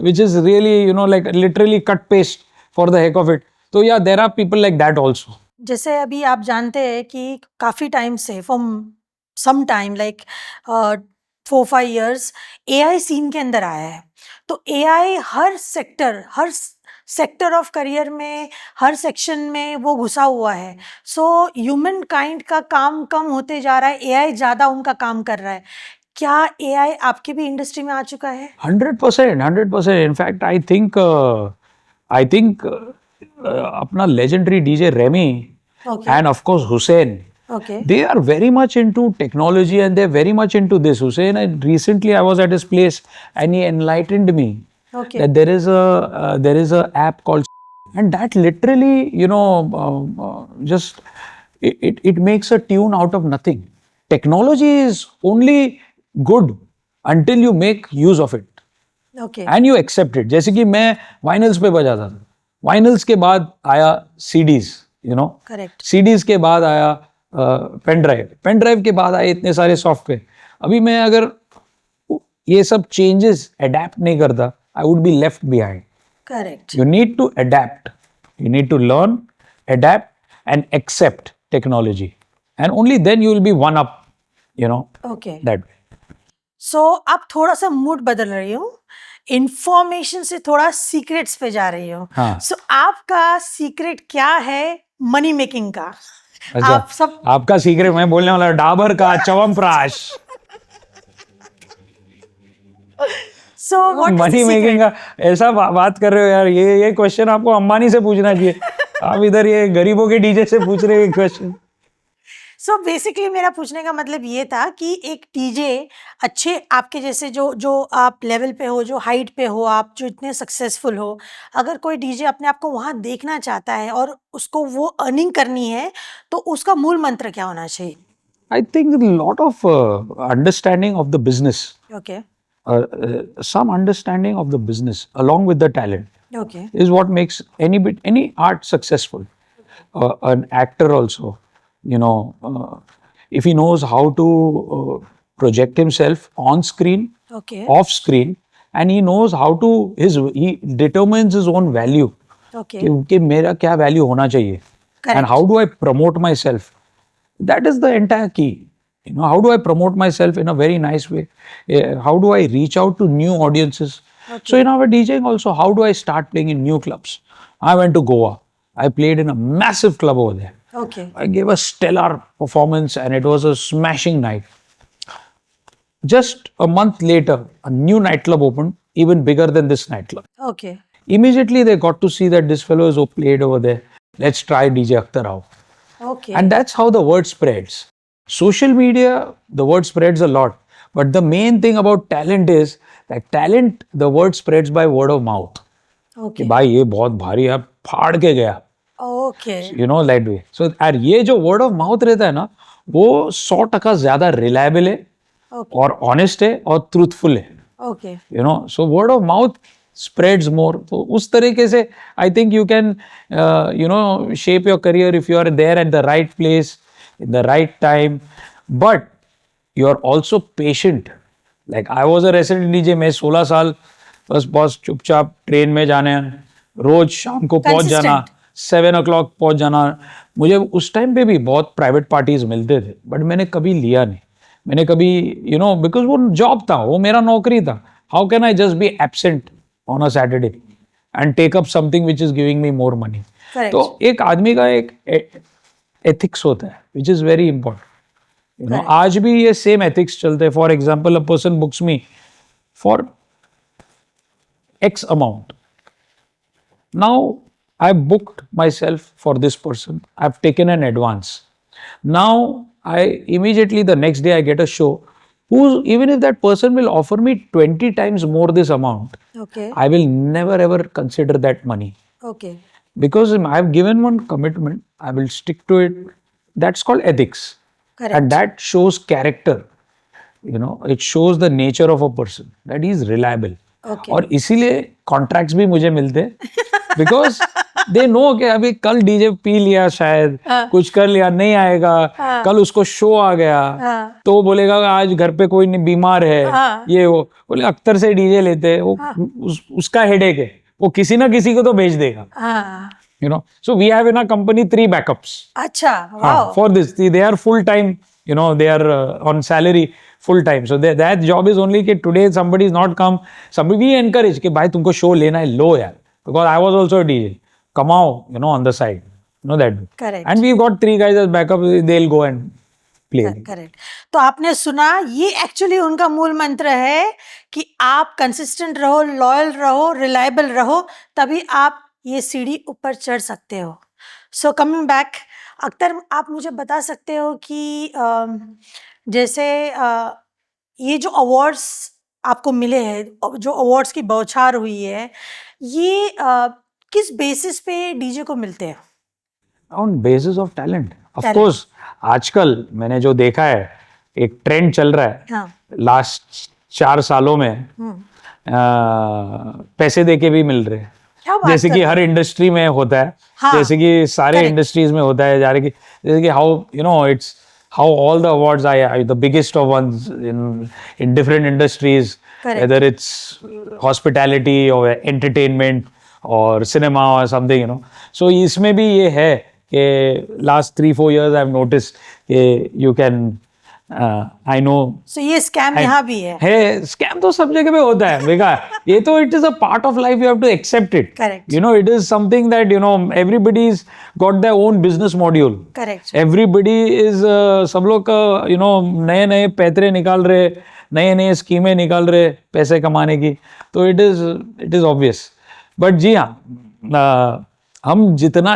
S2: which is really, like literally cut paste for the heck of it. So yeah, there are people like that also.
S1: जैसे अभी आप जानते हैं कि काफ़ी time से from some time like 4-5 years AI scene के अंदर आया है। तो एआई हर सेक्टर ऑफ करियर में, हर सेक्शन में वो घुसा हुआ है। सो ह्यूमन काइंड का काम कम होते जा रहा है, एआई ज़्यादा उनका काम कर रहा है। क्या एआई आपकी भी इंडस्ट्री में आ चुका है?
S2: 100%, 100%. In fact, I think अपना legendary DJ Remy
S1: okay,
S2: and of course Hussein,
S1: okay,
S2: they are very much into technology and they're very much into this. Hussein, recently I was at his place and he enlightened me
S1: okay,
S2: that there is a app called and that literally just it makes a tune out of nothing. Technology is only good until you make use of it
S1: okay,
S2: and you accept it. जैसे कि मैं वाइनल्स पे बजाता था, वाइनल्स के बाद आया CDs,
S1: correct,
S2: CDs के बाद आया पेन ड्राइव के बाद आए इतने सारे सॉफ्टवेयर. अभी मैं अगर ये सब चेंजेस अडेप्ट नहीं करता, I would be left behind.
S1: Correct.
S2: You need to adapt. You need to learn, adapt, and accept technology. And only then you will be one up,
S1: okay,
S2: that way.
S1: सो आप थोड़ा सा mood बदल रही हो, information से थोड़ा secrets पे जा रही हो।
S2: हाँ.
S1: सो आपका सीक्रेट क्या है मनी मेकिंग का?
S2: अच्छा,
S1: आप सब
S2: आपका सीक्रेट मैं बोलने वाला, डाबर का chyawanprash.
S1: So what
S2: money making का ऐसा बात कर रहे हो यार, ये क्वेश्चन आपको अंबानी से पूछना चाहिए. आप इधर ये गरीबों के डीजे से पूछ रहे हो क्वेश्चन.
S1: सो बेसिकली मेरा पूछने का मतलब ये था कि एक डीजे अच्छे आपके जैसे जो जो आप लेवल पे हो, जो हाइट पे हो, आप जो इतने सक्सेसफुल हो, अगर कोई डीजे अपने आप को वहाँ देखना चाहता है और उसको वो अर्निंग करनी है, तो उसका मूल मंत्र क्या होना चाहिए?
S2: I think a lot of understanding of the business,
S1: okay,
S2: some understanding of the business along with the talent
S1: okay,
S2: is what makes any art successful. An actor also, if he knows how to project himself on screen,
S1: okay,
S2: off screen, and he knows how to he determines his own value.
S1: Okay,
S2: कि मेरा क्या value होना चाहिए
S1: Correct.
S2: and how do I promote myself. That is the entire key. How do I promote myself in a very nice way? How do I reach out to new audiences? So in our DJing also, how do I start playing in new clubs? I went to Goa. I played in a massive club over there.
S1: Okay,
S2: I gave a stellar performance and it was a smashing night. Just a month later, a new nightclub opened, even bigger than this nightclub.
S1: Okay,
S2: Immediately they got to see that this fellow is played over there. Let's try DJ Akhtar out.
S1: Okay,
S2: And that's how the word spreads. Social media, the word spreads a lot. But the main thing about talent is that talent, the word spreads by word of mouth.
S1: Okay,
S2: कि भाई ये बहुत भारी है, फाड़ के गया.
S1: Okay,
S2: That way. So, और ये जो word of mouth रहता है ना, वो 100% ज्यादा reliable है
S1: ओके,
S2: और honest है और truthful है.
S1: Okay,
S2: So word of mouth spreads more. तो उस तरीके से I think you can shape your career if you are there at the right place in the right time, but you are also patient. Like I was a resident DJ. मैं 16 साल बस चुपचाप train में जाने, रोज शाम को पहुंच जाना, 7 o'clock पहुंच जाना. मुझे उस टाइम पे भी बहुत प्राइवेट पार्टीज मिलते थे, बट मैंने कभी लिया नहीं. मैंने कभी बिकॉज वो जॉब था, वो मेरा नौकरी था. How can I just be absent on a Saturday and take up something which is giving me more money.
S1: Correct.
S2: तो एक आदमी का एक एथिक्स होता है विच इज वेरी इंपॉर्टेंट. आज भी ये सेम एथिक्स चलते हैं. For example, a person books me for X amount. Now I booked myself for this person. I've taken an advance. Now I immediately the next day I get a show. Even if that person will offer me 20 times more this amount,
S1: okay,
S2: I will never ever consider that money
S1: okay,
S2: because I've given one commitment. I will stick to it. That's called ethics,
S1: correct,
S2: and that shows character. It shows the nature of a person that he is reliable.
S1: Okay,
S2: और इसीलिए contracts भी मुझे मिलते because they know कि अभी कल DJ P लिया, शायद कुछ कर लिया, नहीं आएगा, कल उसको शो आ गया तो बोलेगा आज घर पे कोई नहीं, बीमार है, ये वो बोले अख्तर से डीजे लेते हैं, वो उसका हेडेक है, वो किसी ना किसी को तो भेज देगा.
S1: हाँ,
S2: So we have in our company 3 backups.
S1: अच्छा, wow,
S2: For this, they are full time, they are on salary full time. So that job is only कि today somebody is not come. Somebody we encourage कि भाई तुमको show लेना है, लो यार. Because I was also a DJ. कमाओ, on the side. That way.
S1: Correct.
S2: And we've got 3 guys as backup. They'll go and play.
S1: Correct. तो आपने सुना, ये एक्चुअली उनका मूल मंत्र है कि आप कंसिस्टेंट रहो, लॉयल रहो, रिलायबल रहो, तभी आप ये सीढ़ी ऊपर चढ़ सकते हो. सो कमिंग बैक, अख्तर आप मुझे बता सकते हो कि जैसे ये जो अवार्ड्स आपको मिले हैं, जो अवार्ड्स की बौछार हुई है, ये किस बेसिस पे डीजे को मिलते हैं?
S2: On basis of talent. Of
S1: Talent.
S2: course, आजकल मैंने जो देखा है, एक ट्रेंड चल रहा है.
S1: हाँ,
S2: लास्ट 4 सालों में पैसे देके भी मिल रहे हैं.
S1: क्या बात
S2: जैसे
S1: कर
S2: कि
S1: रहे
S2: हर इंडस्ट्री में होता है.
S1: हाँ,
S2: जैसे कि सारे
S1: correct.
S2: इंडस्ट्रीज में होता है. जैसे कि how it's how all the awards are the biggest of ones in different industries,
S1: Correct.
S2: Whether it's hospitality और एंटरटेनमेंट और सिनेमा और समथिंग. सो इसमें भी ये है कि last 3-4 years I have notice कि you can I know
S1: so ये स्कैम यहाँ भी है.
S2: स्कैम तो सब जगह पे होता है बेगा. ये तो it is a part of life, you have to accept it.
S1: Correct.
S2: It is something that everybody's got their own business module.
S1: Correct,
S2: everybody is सब लोग नए नए पैतरे निकाल रहे, नए नए स्कीमें निकाल रहे पैसे कमाने की. तो इट इज ऑब्वियस. बट जी हाँ, हम जितना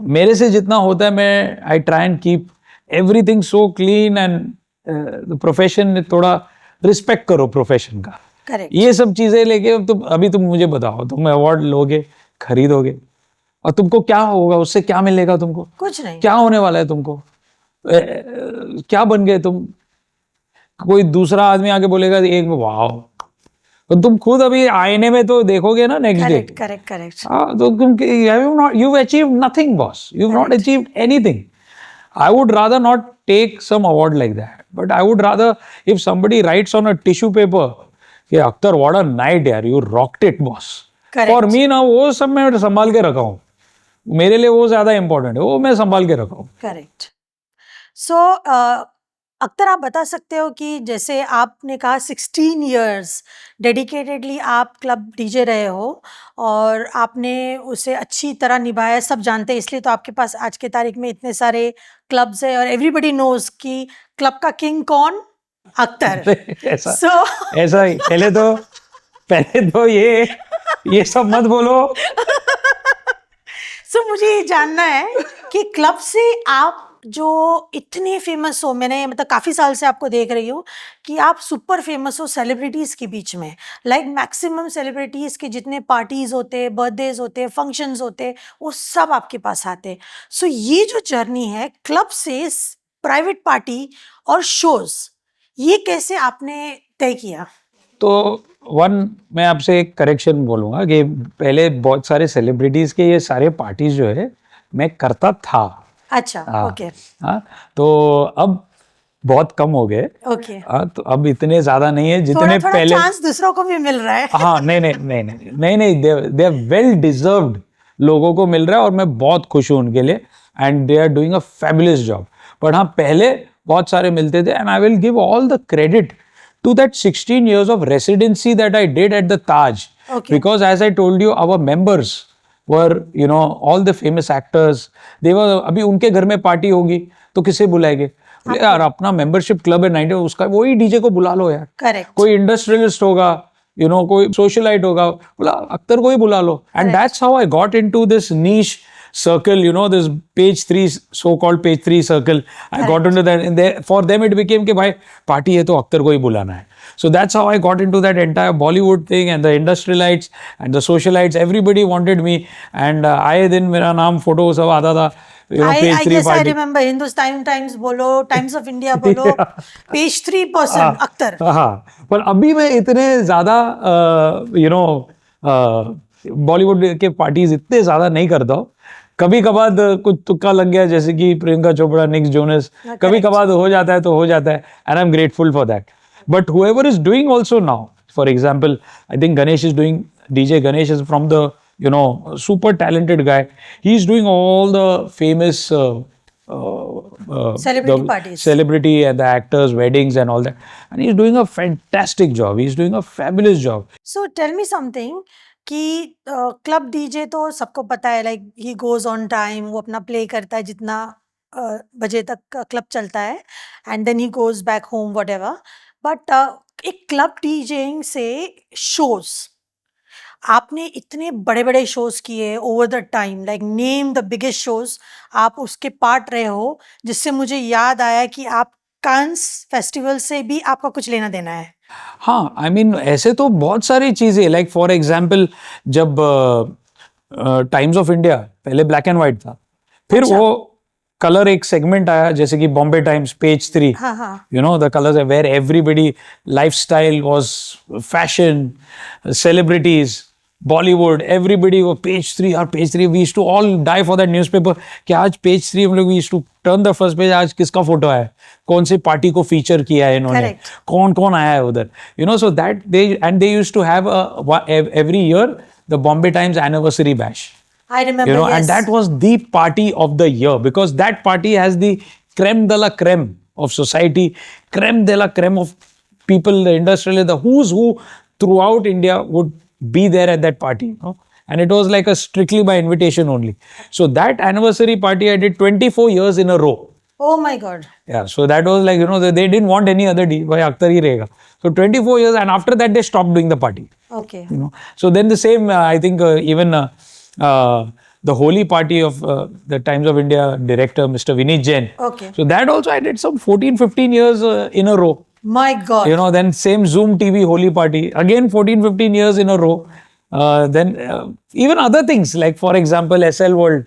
S2: मेरे से जितना होता है, मैं I try and keep everything so clean and profession, थोड़ा रिस्पेक्ट करो प्रोफेशन का।
S1: करेक्ट।
S2: ये सब चीजें लेके अभी तुम मुझे बताओ, तुम अवार्ड लोगे, खरीदोगे, और तुमको क्या होगा, उससे क्या मिलेगा तुमको?
S1: कुछ नहीं।
S2: क्या होने वाला है तुमको? क्या बन गए तुम? कोई दूसरा आदमी आके बोलेगा एक वाह, तो तुम खुद अभी आईने में तो देखोगे ना next day.
S1: Correct correct correct.
S2: तो तुम you've achieved nothing, boss. You've not achieved anything. I would rather not take some award like that, but I would rather if somebody writes on a tissue paper कि Akhtar what a night यार, you rocked it boss.
S1: Correct.
S2: For me ना, वो सब मैं संभाल के रखा हूँ, मेरे लिए वो ज्यादा इंपॉर्टेंट है, वो मैं संभाल के रखा हूँ।
S1: करेक्ट। सो अख्तर, आप बता सकते हो कि जैसे आपने कहा 16 इयर्स डेडिकेटेडली आप क्लब डीजे रहे हो और आपने उसे अच्छी तरह निभाया, सब जानते हैं, इसलिए तो आपके पास आज के तारीख में इतने सारे क्लब्स है और एवरीबडी नोज कि क्लब का किंग कौन? अख्तर।
S2: ऐसा ही पहले तो ये सब मत बोलो।
S1: सो मुझे ये जानना है कि क्लब से आप जो इतने फेमस हो, मैंने मतलब काफ़ी साल से आपको देख रही हूँ कि आप सुपर फेमस हो सेलिब्रिटीज़ के बीच में, लाइक मैक्सिमम सेलिब्रिटीज़ के जितने पार्टीज़ होते हैं, बर्थडेज होते हैं, फंक्शंस होते हैं, वो सब आपके पास आते हैं। सो ये जो जर्नी है क्लब से प्राइवेट पार्टी और शोज़, ये कैसे आपने तय किया?
S2: तो मैं आपसे एक करेक्शन बोलूँगा कि पहले बहुत सारे सेलिब्रिटीज़ के ये सारे पार्टीज जो है मैं करता था।
S1: अच्छा, ओके।
S2: हाँ, तो अब बहुत कम हो गए।
S1: ओके।
S2: तो अब इतने ज़्यादा नहीं है जितने
S1: थोड़ा
S2: पहले।
S1: चांस दूसरों को भी मिल रहा है।
S2: हाँ, नहीं, दे आर वेल डिजर्व्ड, लोगों को मिल रहा है और मैं बहुत खुश हूँ उनके लिए, and they are doing a fabulous job. But हाँ, पहले बहुत सारे मिलते थे, and I will give all the credit to that 16 years of residency that I did at the Taj.
S1: Okay.
S2: Because as I told you, our members were, all the famous actors. They were, अभी उनके घर में party होगी तो किसे बुलाएंगे? यार अपना मेंबरशिप क्लब है 90, उसका वही डीजे को बुला लो यार।
S1: करेक्ट।
S2: कोई इंडस्ट्रियलिस्ट होगा, कोई सोशलाइट होगा, बोला अख्तर को ही बुला लो। And that's how I got into this niche circle, this page 3, so-called page 3 circle. I got into that, and for them it became कि भाई पार्टी है तो अख्तर को ही बुलाना है. So that's how I got into that entire Bollywood thing, and the industrialites and the socialites, everybody wanted me, and आए दिन मेरा नाम फोटो सब आता था.
S1: I guess I remember Hindustan Times बोलो, Times of India बोलो, page 3 person अख्तर.
S2: हाँ, पर अभी मैं इतने ज़्यादा बॉलीवुड के पार्टीज इतने ज़्यादा नहीं करता हूँ. कभी कभार कुछ तुक्का लग गया, जैसे कि प्रियंका चोपड़ा, निक जोनस, कभी कभार हो जाता है तो हो जाता है, and I am grateful for that. But whoever is doing also now, for example, I think Ganesh is doing, DJ Ganesh is from the super talented guy. He's doing all the famous
S1: celebrity parties,
S2: celebrity and the actors weddings and all that, and he's doing a fantastic job. He's doing a fabulous job.
S1: So tell me something कि club DJ तो सबको पता है, like he goes on time, वो अपना play करता है जितना बजे तक क्लब चलता है, and then he goes back home whatever. But एक क्लब डीजेइंग से शोज, आपने इतने बड़े बड़े शोज किए over the time, like name the biggest shows, आप उसके पार्ट रहे हो, जिससे मुझे याद आया कि आप कांस फेस्टिवल से भी आपका कुछ लेना देना है.
S2: हाँ, आई मीन ऐसे तो बहुत सारी चीज़ें, लाइक फॉर एग्जाम्पल जब टाइम्स ऑफ इंडिया पहले ब्लैक एंड वाइट था, फिर वो कलर एक सेगमेंट आया, जैसे कि Bombay Times page 3, the colours were everybody, lifestyle was, fashion, celebrities, Bollywood, everybody वो पेज 3 और page 3. We used to all die for that newspaper कि आज पेज 3 हम लोग, we used to turn the first page, आज किसका फोटो है, कौन सी पार्टी को फीचर किया है इन्होंने, कौन कौन आया है उधर, so that they used to have every year the Bombay Times anniversary bash.
S1: I remember, yes.
S2: And that was the party of the year, because that party has the creme de la creme of society, creme de la creme of people, the industrialists, the who's who throughout India would be there at that party. And it was like a strictly by invitation only. So that anniversary party I did 24 years in a row.
S1: Oh my God.
S2: Yeah, so that was like, they didn't want any other day. Bhai Akhtar hi rahega. So 24 years, and after that they stopped doing the party.
S1: Okay.
S2: So then the same, I think even the Holy Party of the Times of India director, Mr. Vineet Jain.
S1: Okay.
S2: So that also I did some 14-15 years in a row.
S1: My God.
S2: You know, then same Zoom TV Holy Party, again 14-15 years in a row. Then even other things, like for example, SL World,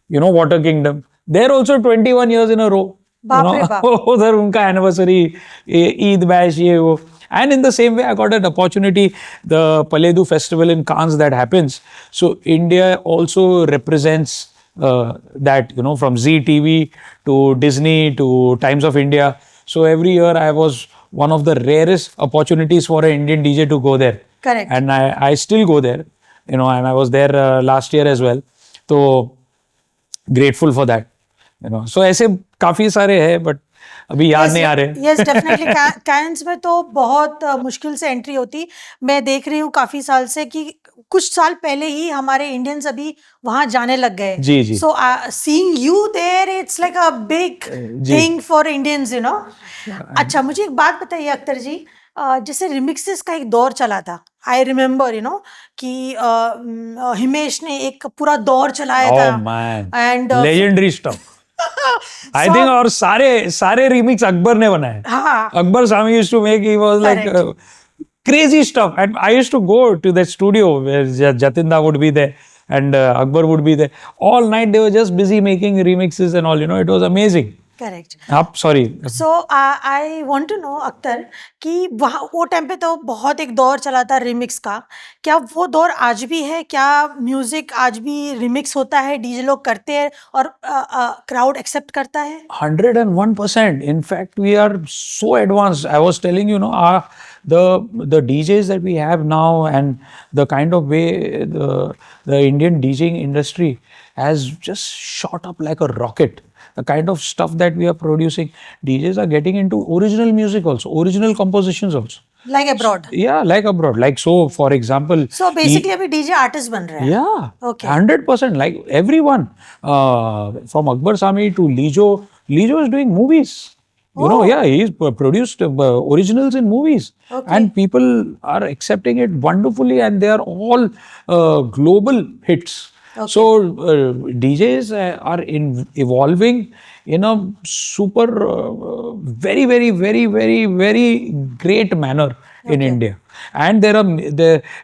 S2: you know, Water Kingdom, they're also 21 years in a row.
S1: बाप रे बाप.
S2: उधर उनका anniversary, Eid bash, ये वो. And in the same way, I got an opportunity, the Paledu festival in Cannes that happens. So India also represents that, you know, from Zee TV to Disney to Times of India. So every year I was one of the rarest opportunities for an Indian DJ to go there.
S1: Correct.
S2: And I still go there, you know, and I was there last year as well. So grateful for that, you know. So ऐसे काफी सारे हैं, but अभी याद नहीं आ रहे.
S1: Yes definitely. Cans में तो बहुत मुश्किल से एंट्री होती. मैं देख रही हूँ काफी साल से कि कुछ साल पहले ही हमारे इंडियंस अभी वहां जाने लग गए.
S2: जी, जी.
S1: So seeing you there it's like a big thing for Indians, you know. अच्छा, मुझे एक बात बताइए अख्तर जी, जैसे रिमिक्सेस का एक दौर चला था. आई रिमेम्बर, यू नो, कि हिमेश ने एक पूरा दौर चलाया था.
S2: Oh man,
S1: and
S2: legendary stuff. I think और सारे remix अकबर ने बनाए.
S1: हाँ.
S2: Akbar Sami used to make, he was like crazy stuff. And I used to go to that studio where Jatinda would be there and Akbar would be there. All night they were just busy making remixes and all, you know, it was amazing.
S1: करेक्ट.
S2: Sorry.
S1: So I want to know Akhtar कि वहाँ वो time पे तो बहुत एक दौर चला था रिमिक्स का. क्या वो दौर आज भी है? क्या म्यूजिक आज भी रिमिक्स होता है, डीजे लोग करते हैं और क्राउड एक्सेप्ट करता है?
S2: 101%. In fact, we are so advanced. I was telling you, the DJs that we have now and the kind of way the Indian DJing industry has just shot up like a rocket. The kind of stuff that we are producing, DJs are getting into original music also, original compositions also.
S1: Like abroad?
S2: Yeah, like abroad. Like, so for example.
S1: So basically अभी DJ artist बन रहे हैं?
S2: Yeah.
S1: Okay.
S2: 100%. Like everyone, from Akbar Sami to Lijo is doing movies. You know, yeah, he's produced originals in movies.
S1: Okay.
S2: And people are accepting it wonderfully and they are all global hits.
S1: Okay.
S2: So DJs are evolving in a super, very, very, very, very, very great manner in India. And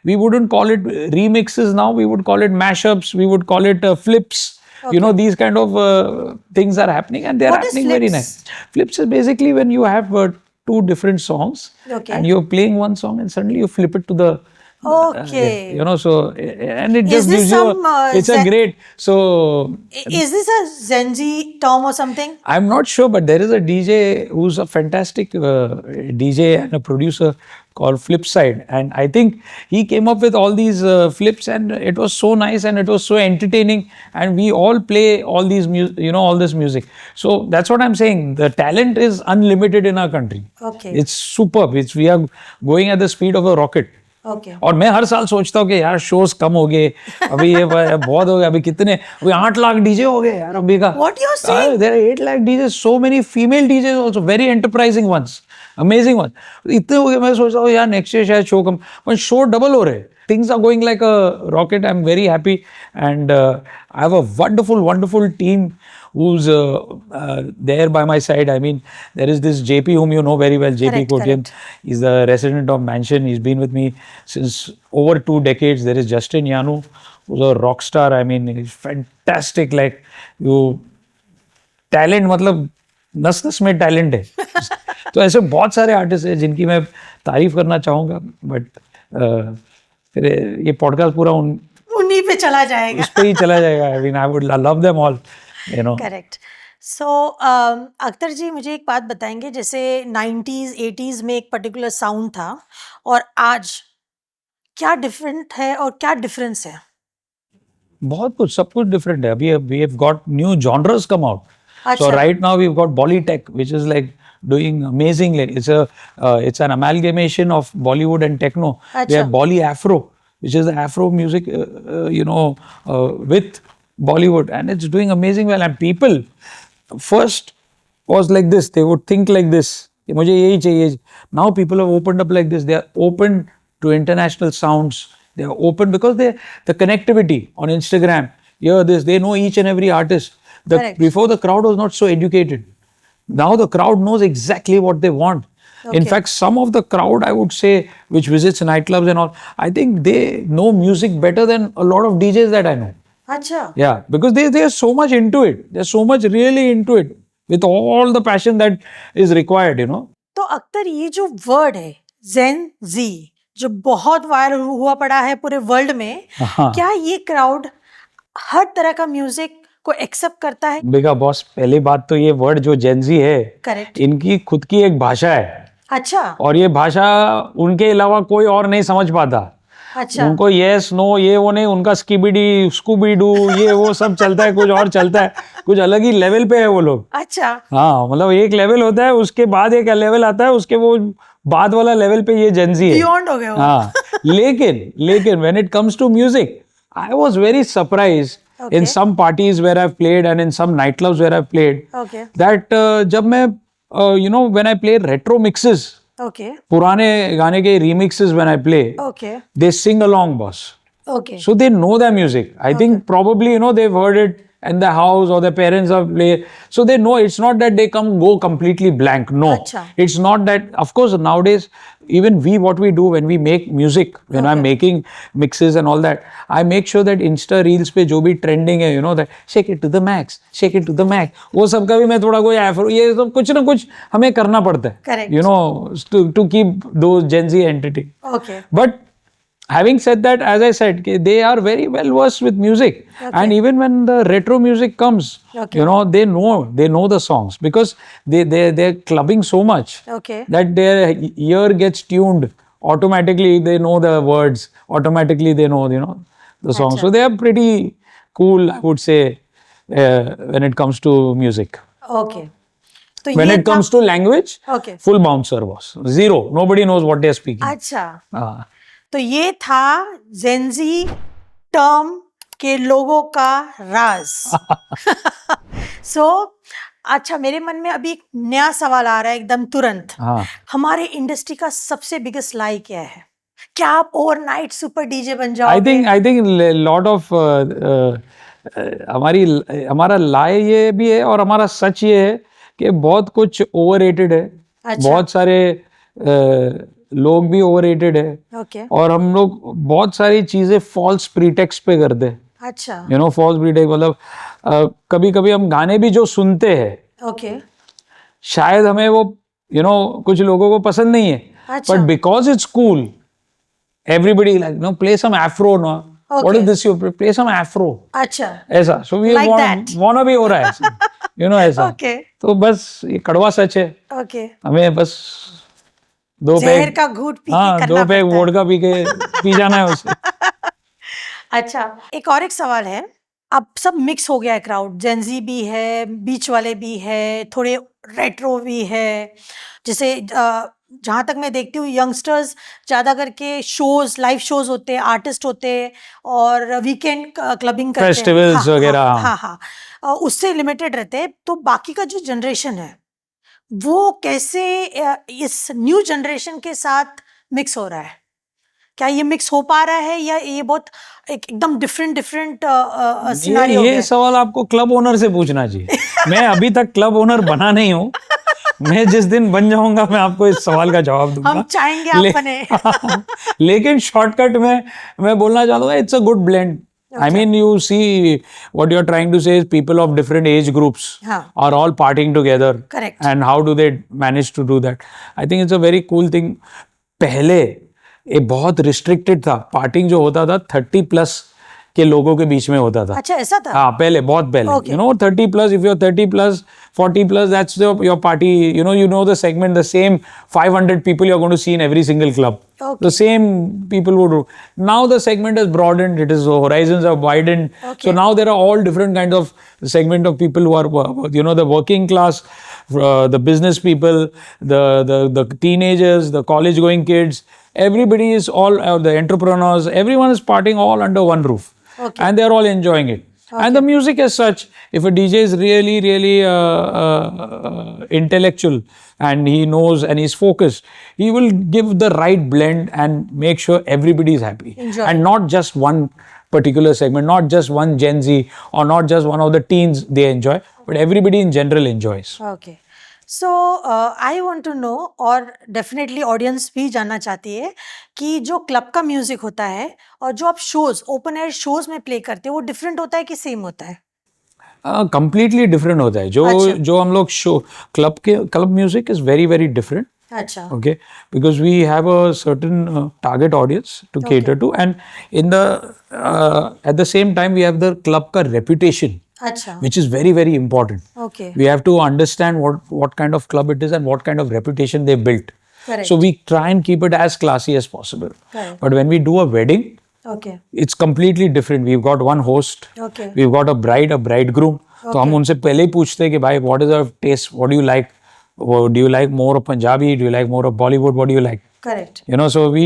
S2: we wouldn't call it remixes now, we would call it mashups, we would call it flips. You know, these kind of things are happening and they are
S1: What is
S2: happening very
S1: flips?
S2: nice. Flips is basically when you have two different songs and you're playing one song and suddenly you flip it to the
S1: Okay.
S2: you know, so and it
S1: Is
S2: just
S1: this
S2: gives you
S1: some,
S2: it's a great, so
S1: Is this a Gen Z term or something?
S2: I'm not sure, but there is a DJ who's a fantastic DJ and a producer called Flipside, and I think he came up with all these flips, and it was so nice and it was so entertaining, and we all play all these all this music. So that's what I'm saying. The talent is unlimited in our country.
S1: Okay.
S2: It's superb. We are going at the speed of a rocket.
S1: Okay.
S2: और मैं हर साल सोचता हूँ कि यार shows कम हो गए, अभी ये बहुत हो गया, अभी कितने, अभी 8 लाख डीजे हो गए यार अभी का.
S1: What you're saying?
S2: There are 8 lakh DJs, so many female DJs also, very enterprising ones, amazing ones. इतने हो गए, मैं सोचता हूँ यार नेक्स्ट ईयर शायद शो कम, पर शो डबल हो रहे. Things are going like a rocket. I'm very happy, and I have a wonderful team who's there by my side. I mean, there is this JP whom you know very well, JP
S1: Correct,
S2: Kotian.
S1: correct.
S2: He's the resident of Mansion. He's been with me since over 2 decades. There is Justin Yanu, who's a rock star. I mean, he's fantastic. Like, talent, मतलब नस-नस में talent है. तो ऐसे बहुत सारे artist हैं जिनकी मैं तारीफ करना चाहूँगा, बट फिर ये पॉडकास्ट पूरा
S1: उन्हीं पे चला जाएगा.
S2: उस पे ही चला जाएगा. I mean, I would love them all, you know.
S1: Correct. So Akhtar ji, मुझे एक बात बताएंगे, जैसे 90s 80s में एक पर्टिकुलर साउंड था और आज क्या डिफरेंट है और क्या डिफरेंस है?
S2: बहुत कुछ, सब कुछ डिफरेंट है. अभी we have got new genres come out.
S1: अच्छा.
S2: So right now we've got Bollytech, which is like doing amazingly. It's an amalgamation of Bollywood and techno. We
S1: अच्छा.
S2: have Bolly Afro, which is the Afro music, with Bollywood, and it's doing amazing well. And people first was like this; they would think like this. मुझे यही चाहिए. Now people have opened up like this. They are open to international sounds, They are open because the connectivity on Instagram. They know each and every artist.
S1: Correct.
S2: Before the crowd was not so educated. Now the crowd knows exactly what they want. In
S1: Okay.
S2: fact, some of the crowd, I would say, which visits nightclubs and all, I think they know music better than a lot of DJs that I know.
S1: अच्छा,
S2: Yeah, because they are so much into it. They're so much really into it with all the passion that is required, you know.
S1: तो अख्तर ये जो word है जेन जी जो बहुत viral हुआ पड़ा है पूरे वर्ल्ड में,
S2: हाँ।
S1: क्या ये क्राउड हर तरह का म्यूजिक को एक्सेप्ट करता है?
S2: बेगा बॉस, पहली बात तो ये वर्ड जो जेनजी है,
S1: करेक्ट।
S2: इनकी खुद की एक भाषा है
S1: अच्छा
S2: और ये भाषा उनके अलावा कोई और नहीं समझ पाता।
S1: अच्छा
S2: उनको यस नो ये वो नहीं, उनका स्कीबिडी स्कूबी डू ये वो सब चलता है, कुछ और चलता है, कुछ अलग ही लेवल पे है वो लोग।
S1: अच्छा
S2: हाँ, मतलब एक लेवल होता है, उसके बाद एक लेवल आता है, उसके वो बाद वाला लेवल पे ये जेनजी है।
S1: बियॉन्ड हो गए वो।
S2: हाँ, लेकिन when it comes to music, I was very surprised
S1: Okay.
S2: in some parties where I've played and in some nightclubs where I've played
S1: okay
S2: that जब मैं when I play retro mixes,
S1: okay
S2: पुराने गाने के remixes when I play,
S1: okay
S2: they sing along, boss.
S1: Okay
S2: So they know their music. I think probably they've heard it in the house or their parents have played. So they know it's not that they go completely blank. No,
S1: Acha.
S2: it's not that. Of course, nowadays even what we do when we make music, when I'm making mixes and all that, I make sure that Insta Reels पे जो भी trending है, that shake it to the max, shake it to the max. वो सब का भी मैं थोड़ा कोई afro ये सब कुछ ना कुछ हमें करना पड़ता है.
S1: Correct.
S2: To keep those Gen Z entertained.
S1: Okay
S2: But having said that, as I said, they are very well versed with music, and even when the retro music comes,
S1: Okay.
S2: they know the songs because they're clubbing so much
S1: okay
S2: that their ear gets tuned automatically. They know the words automatically. They know the songs, so they are pretty cool, I would say, when it comes to music.
S1: Okay तो
S2: When
S1: ये
S2: it comes to language,
S1: okay
S2: full bouncer was zero. Nobody knows what they're speaking.
S1: अच्छा
S2: Ah.
S1: तो ये था Gen Z term के लोगों का राज। सो अच्छा, मेरे मन में अभी एक नया सवाल आ रहा है एकदम तुरंत।
S2: हाँ.
S1: हमारे इंडस्ट्री का सबसे बिगेस्ट लाई क्या है? क्या आप ओवरनाइट सुपर डीजे बन जाओगे?
S2: I think lot of हमारा लाई ये भी है और हमारा सच ये है कि बहुत कुछ ओवररेटेड है।
S1: अच्छा।
S2: बहुत सारे लोग भी ओवररेटेड है
S1: ओके
S2: और हम लोग बहुत सारी चीजें फॉल्स प्रीटेक्स्ट पे करते हैं।
S1: अच्छा
S2: फॉल्स प्रीटेक्स्ट मतलब कभी कभी हम गाने भी जो सुनते हैं
S1: ओके
S2: शायद हमें वो कुछ लोगों को पसंद नहीं है,
S1: अच्छा।
S2: But because it's cool everybody like play some Afro ना, what is this, you play some Afro,
S1: अच्छा
S2: ऐसा। So we
S1: Like that.
S2: Want भी हो रहा है ऐसा।
S1: ओके
S2: तो बस ये कड़वा सच है,
S1: ओके
S2: हमें बस दो
S1: जहर
S2: पैग
S1: का घूंट पी के
S2: हाँ
S1: करना
S2: दो पैग
S1: पड़ता है।
S2: वोडका पी जाना है उसे।
S1: अच्छा, एक और एक सवाल है। अब सब मिक्स हो गया है क्राउड, जेनजी भी है, बीच वाले भी है, थोड़े रेट्रो भी है। जैसे जहाँ तक मैं देखती हूँ यंगस्टर्स ज़्यादा करके शोज, लाइव शोज होते हैं, आर्टिस्ट होते हैं और वीकेंड क्लबिंग करते हैं।
S2: Festivals
S1: हाँ,
S2: वगैरह,
S1: हाँ,
S2: हाँ।
S1: हाँ, हाँ। उससे लिमिटेड रहते हैं। तो बाकी का जो जनरेशन है वो कैसे इस न्यू जनरेशन के साथ मिक्स हो रहा है? क्या ये मिक्स हो पा रहा है या ये बहुत एकदम डिफरेंट सिनेरियो
S2: ये सवाल आपको क्लब ओनर से पूछना चाहिए। मैं अभी तक क्लब ओनर बना नहीं हूँ। मैं जिस दिन बन जाऊंगा मैं आपको इस सवाल का जवाब दूंगा।
S1: हम चाहेंगे आप बने।
S2: लेकिन शॉर्टकट में मैं बोलना चाहूंगा it's a good blend. I mean, you see what you're trying to say is people of different age groups
S1: हाँ.
S2: are all partying together.
S1: Correct.
S2: And how do they manage to do that? I think it's a very cool thing. पहले ये बहुत restricted था, parting जो होता था 30+ के लोगों के बीच में होता था।
S1: अच्छा, ऐसा था?
S2: हाँ, पहले, बहुत पहले।
S1: Okay.
S2: 30+, if you're 30+, 40+, that's your party. You know the segment, the same 500 people you're going to see in every single club.
S1: Okay.
S2: The same people would do. Now the segment has broadened, the horizons have widened.
S1: Okay.
S2: So now there are all different kinds of segment of people who are, the working class, the business people, the teenagers, the college going kids. Everybody is all, the entrepreneurs, everyone is partying all under one roof.
S1: Okay.
S2: And they're all enjoying it. And the music as such, if a DJ is really intellectual and he knows and he's focused, he will give the right blend and make sure everybody is happy.
S1: Enjoy.
S2: And not just one particular segment, not just one Gen Z or not just one of the teens they enjoy, but everybody in general enjoys.
S1: Okay so I want to know, और definitely audience भी जानना चाहती है कि जो club का music होता है और जो आप शोज ओपन एयर शोज में प्ले करते हो वो डिफरेंट होता है कि सेम होता है?
S2: कंप्लीटली डिफरेंट होता है. जो हम लोग show club music is very different.
S1: अच्छा.
S2: Okay, because we have a certain target audience to cater to, and in the at the same time we have the club ka reputation,
S1: अच्छा.
S2: which is very important.
S1: Okay.
S2: We have to understand what kind of club it is and what kind of reputation they built.
S1: Correct.
S2: So we try and keep it as classy as possible.
S1: Correct.
S2: But when we do a wedding,
S1: okay.
S2: it's completely different. We've got one host,
S1: Okay.
S2: we've got a bride, a bridegroom. तो हम उनसे पहले ही पूछते हैं कि भाई what is your taste, what do you like, do you like more of Punjabi, do you like more of Bollywood, what do you like?
S1: Correct.
S2: You know, so we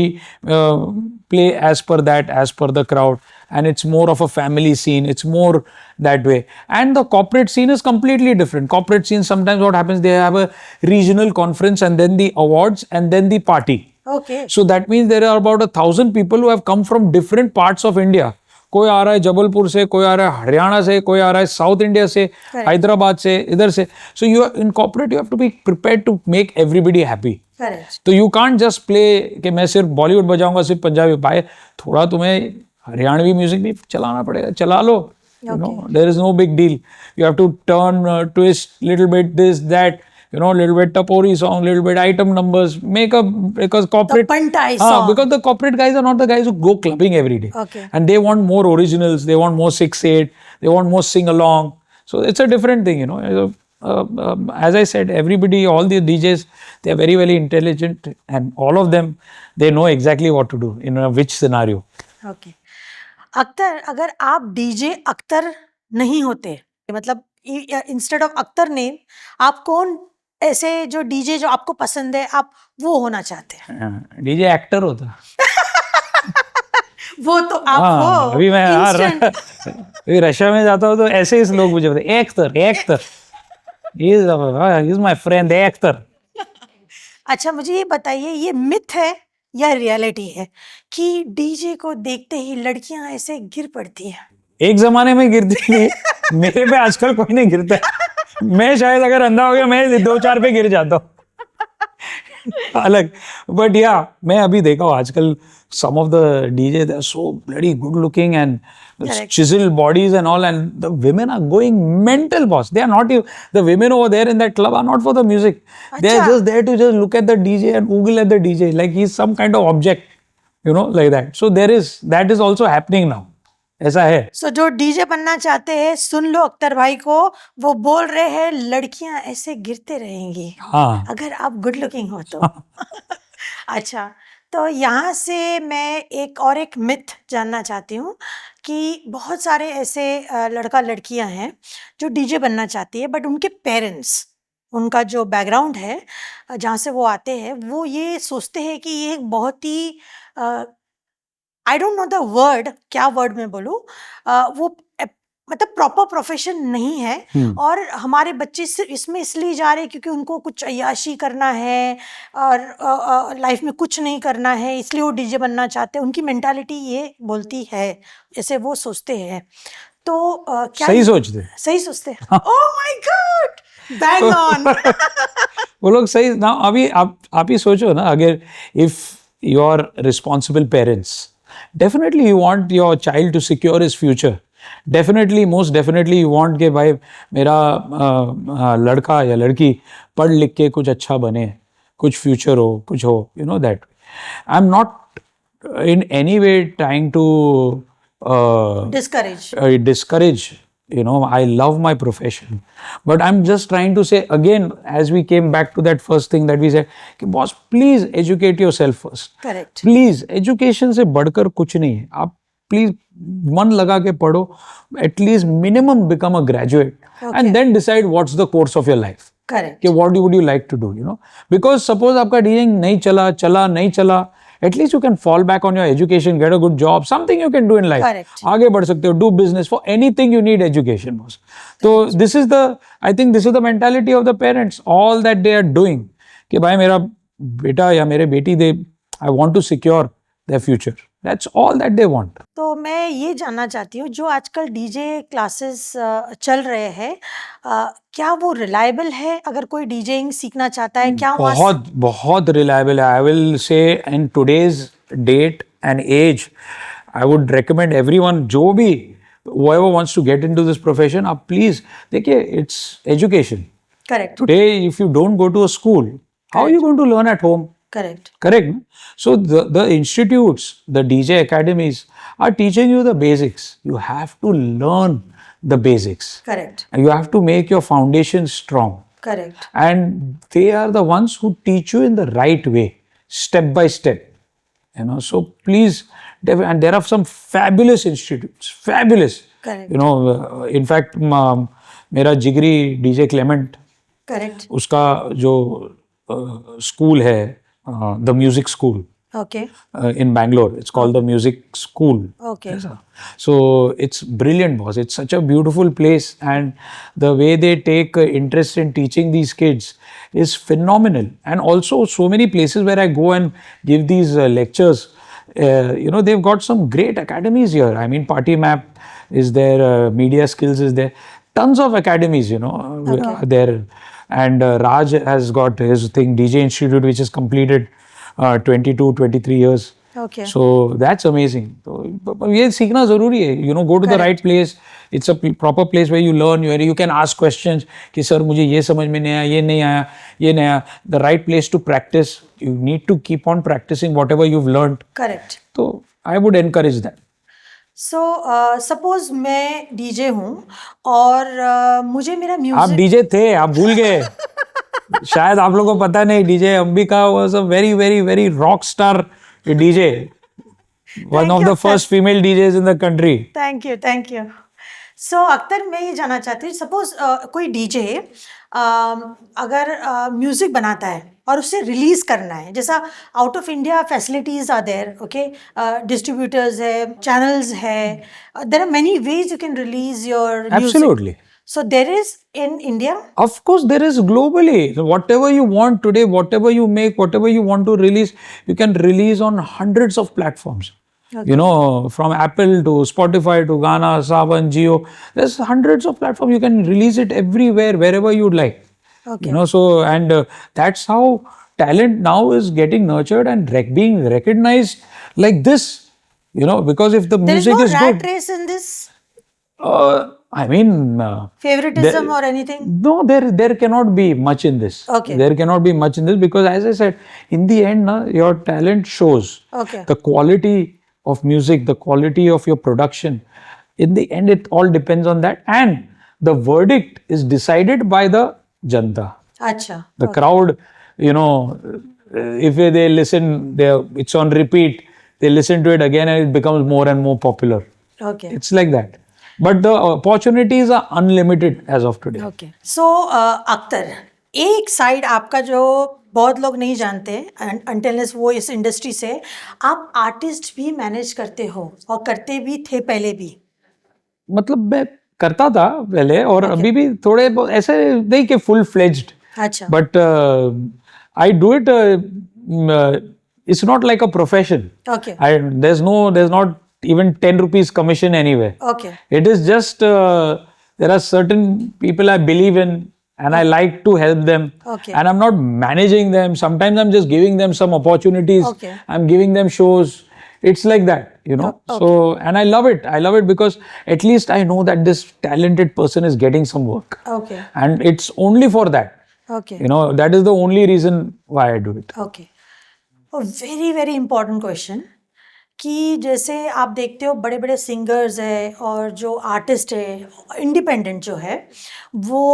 S2: play as per that, as per the crowd, and it's more of a family scene. It's more that way. And the corporate scene is completely different. Corporate scene, sometimes what happens, they have a regional conference and then the awards and then the party.
S1: Okay.
S2: So that means there are about 1,000 people who have come from different parts of India. कोई आ रहा है जबलपुर से, कोई आ रहा है हरियाणा से, कोई आ रहा है साउथ इंडिया से, हैदराबाद से, इधर से. So you are in corporate, you have to be prepared to make everybody happy.
S1: Correct.
S2: तो यू कांट जस्ट प्ले कि मैं सिर्फ बॉलीवुड बजाऊंगा, सिर्फ पंजाबी. भाई थोड़ा तुम्हें हरियाणवी म्यूजिक भी चलाना पड़ेगा, चला लो. You know, there is no big deal. You have to turn, twist, little bit this, that. You know, little bit tapori song, little bit item numbers. Because corporate.
S1: The Pantai song.
S2: Because the corporate guys are not the guys who go clubbing every day.
S1: Okay.
S2: And they want more originals. They want more 6/8. They want more sing along. So it's a different thing, you know. As I said, everybody, all the DJs, they are very intelligent, and all of them, they know exactly what to do in which scenario.
S1: Okay. Akhtar, अगर आप DJ Akhtar नहीं होते, मतलब instead of Akhtar name, आप कौन ऐसे जो DJ जो आपको पसंद है आप वो होना चाहते हैं?
S2: डीजे एक्टर होता.
S1: वो तो आप
S2: हाँ,
S1: हो
S2: अभी मैं
S1: instant.
S2: अभी रशिया में जाता हूँ तो ऐसे ही लोग मुझे बोलते actor. He is my friend, actor.
S1: अच्छा, मुझे ये बताइए, ये मिथ है या रियलिटी है कि डीजे को देखते ही लड़कियां ऐसे गिर पड़ती हैं?
S2: एक जमाने में गिरती थी, मेरे पे आजकल कोई नहीं गिरता. मैं शायद अगर अंधा हो गया मैं 2-4 पे गिर जाता हूँ. अलग. बट या मैं अभी देखा हूँ आजकल some of the DJ, they are so bloody good looking and
S1: Correct.
S2: chiseled bodies and all, and the women are going mental, boss. They are not even, the women over there in that club are not for the music. They are
S1: Acha.
S2: just there to just look at the DJ and oogle at the DJ like he's some kind of object, you know, like that. So that is also happening now. ऐसा है.
S1: सो जो DJ बनना चाहते हैं, सुन लो अख्तर भाई को, वो बोल रहे हैं लड़कियां ऐसे गिरते रहेंगी
S2: हाँ.
S1: अगर आप गुड लुकिंग हो तो. अच्छा, तो यहाँ से मैं एक मिथ जानना चाहती हूँ कि बहुत सारे ऐसे लड़का लड़कियाँ हैं जो डीजे बनना चाहती है, बट उनके पेरेंट्स, उनका जो बैकग्राउंड है जहाँ से वो आते हैं, वो ये सोचते हैं कि ये एक बहुत ही I don't know the word, क्या वर्ड में बोलूँ, वो मतलब प्रॉपर प्रोफेशन नहीं है और हमारे बच्चे इसमें इसलिए जा रहे हैं क्योंकि उनको कुछ अय्याशी करना है और लाइफ में कुछ नहीं करना है, इसलिए वो डीजे बनना चाहते हैं. उनकी मेंटालिटी ये बोलती है, ऐसे वो सोचते हैं. तो क्या
S2: सही सोचते.
S1: सही सोचते हैं? Oh my God, bang on.
S2: वो लोग सही ना. अभी आप ही सोचो ना, अगर if you are responsible parents, definitely you want your child to secure his future. Definitely, most definitely you want कि भाई मेरा लड़का या लड़की पढ़ लिख के कुछ अच्छा बने, कुछ फ्यूचर हो, कुछ हो, you know that. I am not in any way trying to discourage, you know. I love my profession, but I'm just trying to say again, as we came back to that first thing that we said, कि boss, please educate yourself first.
S1: Correct.
S2: Please, education से बढ़कर कुछ नहीं है. आप please मन लगा के पढ़ो, at least minimum become a graduate and then decide what's the course of your life.
S1: Correct.
S2: कि what would you like to do, you know. Because suppose आपका डीजिंग नहीं चला, नहीं चला, at least you can fall back on your education, get a good job, something you can do in life.
S1: Correct.
S2: आगे बढ़ सकते हो, do business, for anything you need education was. So this is I think this is the mentality of the parents, all that they are doing. कि भाई मेरा बेटा या मेरे बेटी I want to secure their future. That's all that they want.
S1: तो मैं ये जानना चाहती हूँ, जो आजकल डीजे क्लासेस चल रहे हैं, क्या वो रिलायबल है? अगर कोई डीजेइंग सीखना चाहता है, क्या वहाँ
S2: बहुत reliable है. I will say in today's date and age, I would recommend everyone, जो भी whoever wants to get into this profession, आप please देखिए, it's education.
S1: Correct
S2: Today, if you don't go to a school, how are you going to learn at home?
S1: Correct
S2: Correct. No? So the institutes, the DJ academies are teaching you the basics. You have to learn the basics.
S1: Correct
S2: And you have to make your foundation strong.
S1: Correct
S2: And they are the ones who teach you in the right way, step by step. So please, and there are some fabulous institutes, fabulous.
S1: Correct.
S2: In fact, मेरा जिगरी DJ Clement,
S1: correct
S2: उसका जो school है, the music school
S1: okay
S2: in Bangalore, it's called the music school.
S1: Okay
S2: So it's brilliant, boss. It's such a beautiful place, and the way they take interest in teaching these kids is phenomenal. And also, so many places where I go and give these lectures, they've got some great academies here. I mean, Party Map is there, Media Skills is there, tons of academies, are there. And Raj has got his thing, DJ Institute, which is completed 22, 23 years.
S1: Okay
S2: So that's amazing. तो ये सीखना जरूरी है. Go to the right place. It's a proper place where you learn. You can ask questions कि sir मुझे ये समझ में नहीं आया, ये नहीं आया, ये नहीं आया. The right place to practice. You need to keep on practicing whatever you've learned.
S1: Correct
S2: So I would encourage that.
S1: So suppose मैं डीजे हूँ और मुझे मेरा
S2: आप
S1: म्यूजिक
S2: डीजे थे, आप भूल गए. शायद आप लोगों को पता नहीं, DJ Ambika was a very very very rock star DJ. One of the first female DJs in the country.
S1: Thank you so Akhtar, मैं ये जानना चाहती हूँ, सपोज कोई डीजे अगर म्यूजिक बनाता है और उसे रिलीज करना है, जैसा out of India facilities are there, okay, distributors है, चैनल्स है, there are many ways you can release your music.
S2: Absolutely.
S1: So there is in India?
S2: Of course, there is globally. So whatever you want today, whatever you make, whatever you want to release, you can release on hundreds of platforms.
S1: Okay.
S2: From Apple to Spotify to Gaana, Saavn, Jio. There's hundreds of platforms. You can release it everywhere, wherever you'd like.
S1: Okay.
S2: And that's how talent now is getting nurtured and being recognized like this. Because if the
S1: There is
S2: music
S1: no
S2: is
S1: rat
S2: good,
S1: race in this?
S2: I mean.
S1: Favoritism or anything?
S2: No, there cannot be much in this.
S1: Okay.
S2: There cannot be much in this because, as I said, in the end, your talent shows.
S1: Okay.
S2: The quality of music, the quality of your production. In the end, it all depends on that. And the verdict is decided by the janta.
S1: अच्छा.
S2: The crowd, if they listen, it's on repeat. They listen to it again and it becomes more and more popular.
S1: Okay.
S2: It's like that. But the opportunities are unlimited as of today.
S1: Okay so Akhtar, एक side आपका जो बहुत लोग नहीं जानते until वो इस industry से, आप आर्टिस्ट भी मैनेज करते हो और करते भी थे पहले भी.
S2: मतलब मैं करता था पहले और अभी भी थोड़े ऐसे नहीं कि फुल फ्लेज्ड,
S1: अच्छा.
S2: But I do it. It's not like a profession.
S1: Okay.
S2: There's not even 10 rupees commission anywhere.
S1: Okay.
S2: It is just there are certain people I believe in and I like to help them.
S1: Okay.
S2: And I'm not managing them. Sometimes I'm just giving them some opportunities.
S1: Okay.
S2: I'm giving them shows. It's like that,
S1: Okay.
S2: So, and I love it. I love it because at least I know that this talented person is getting some work.
S1: Okay.
S2: And it's only for that.
S1: Okay.
S2: That is the only reason why I do it.
S1: Okay. Very very important question कि जैसे आप देखते हो बड़े बड़े singers है और जो आर्टिस्ट है इंडिपेंडेंट जो है वो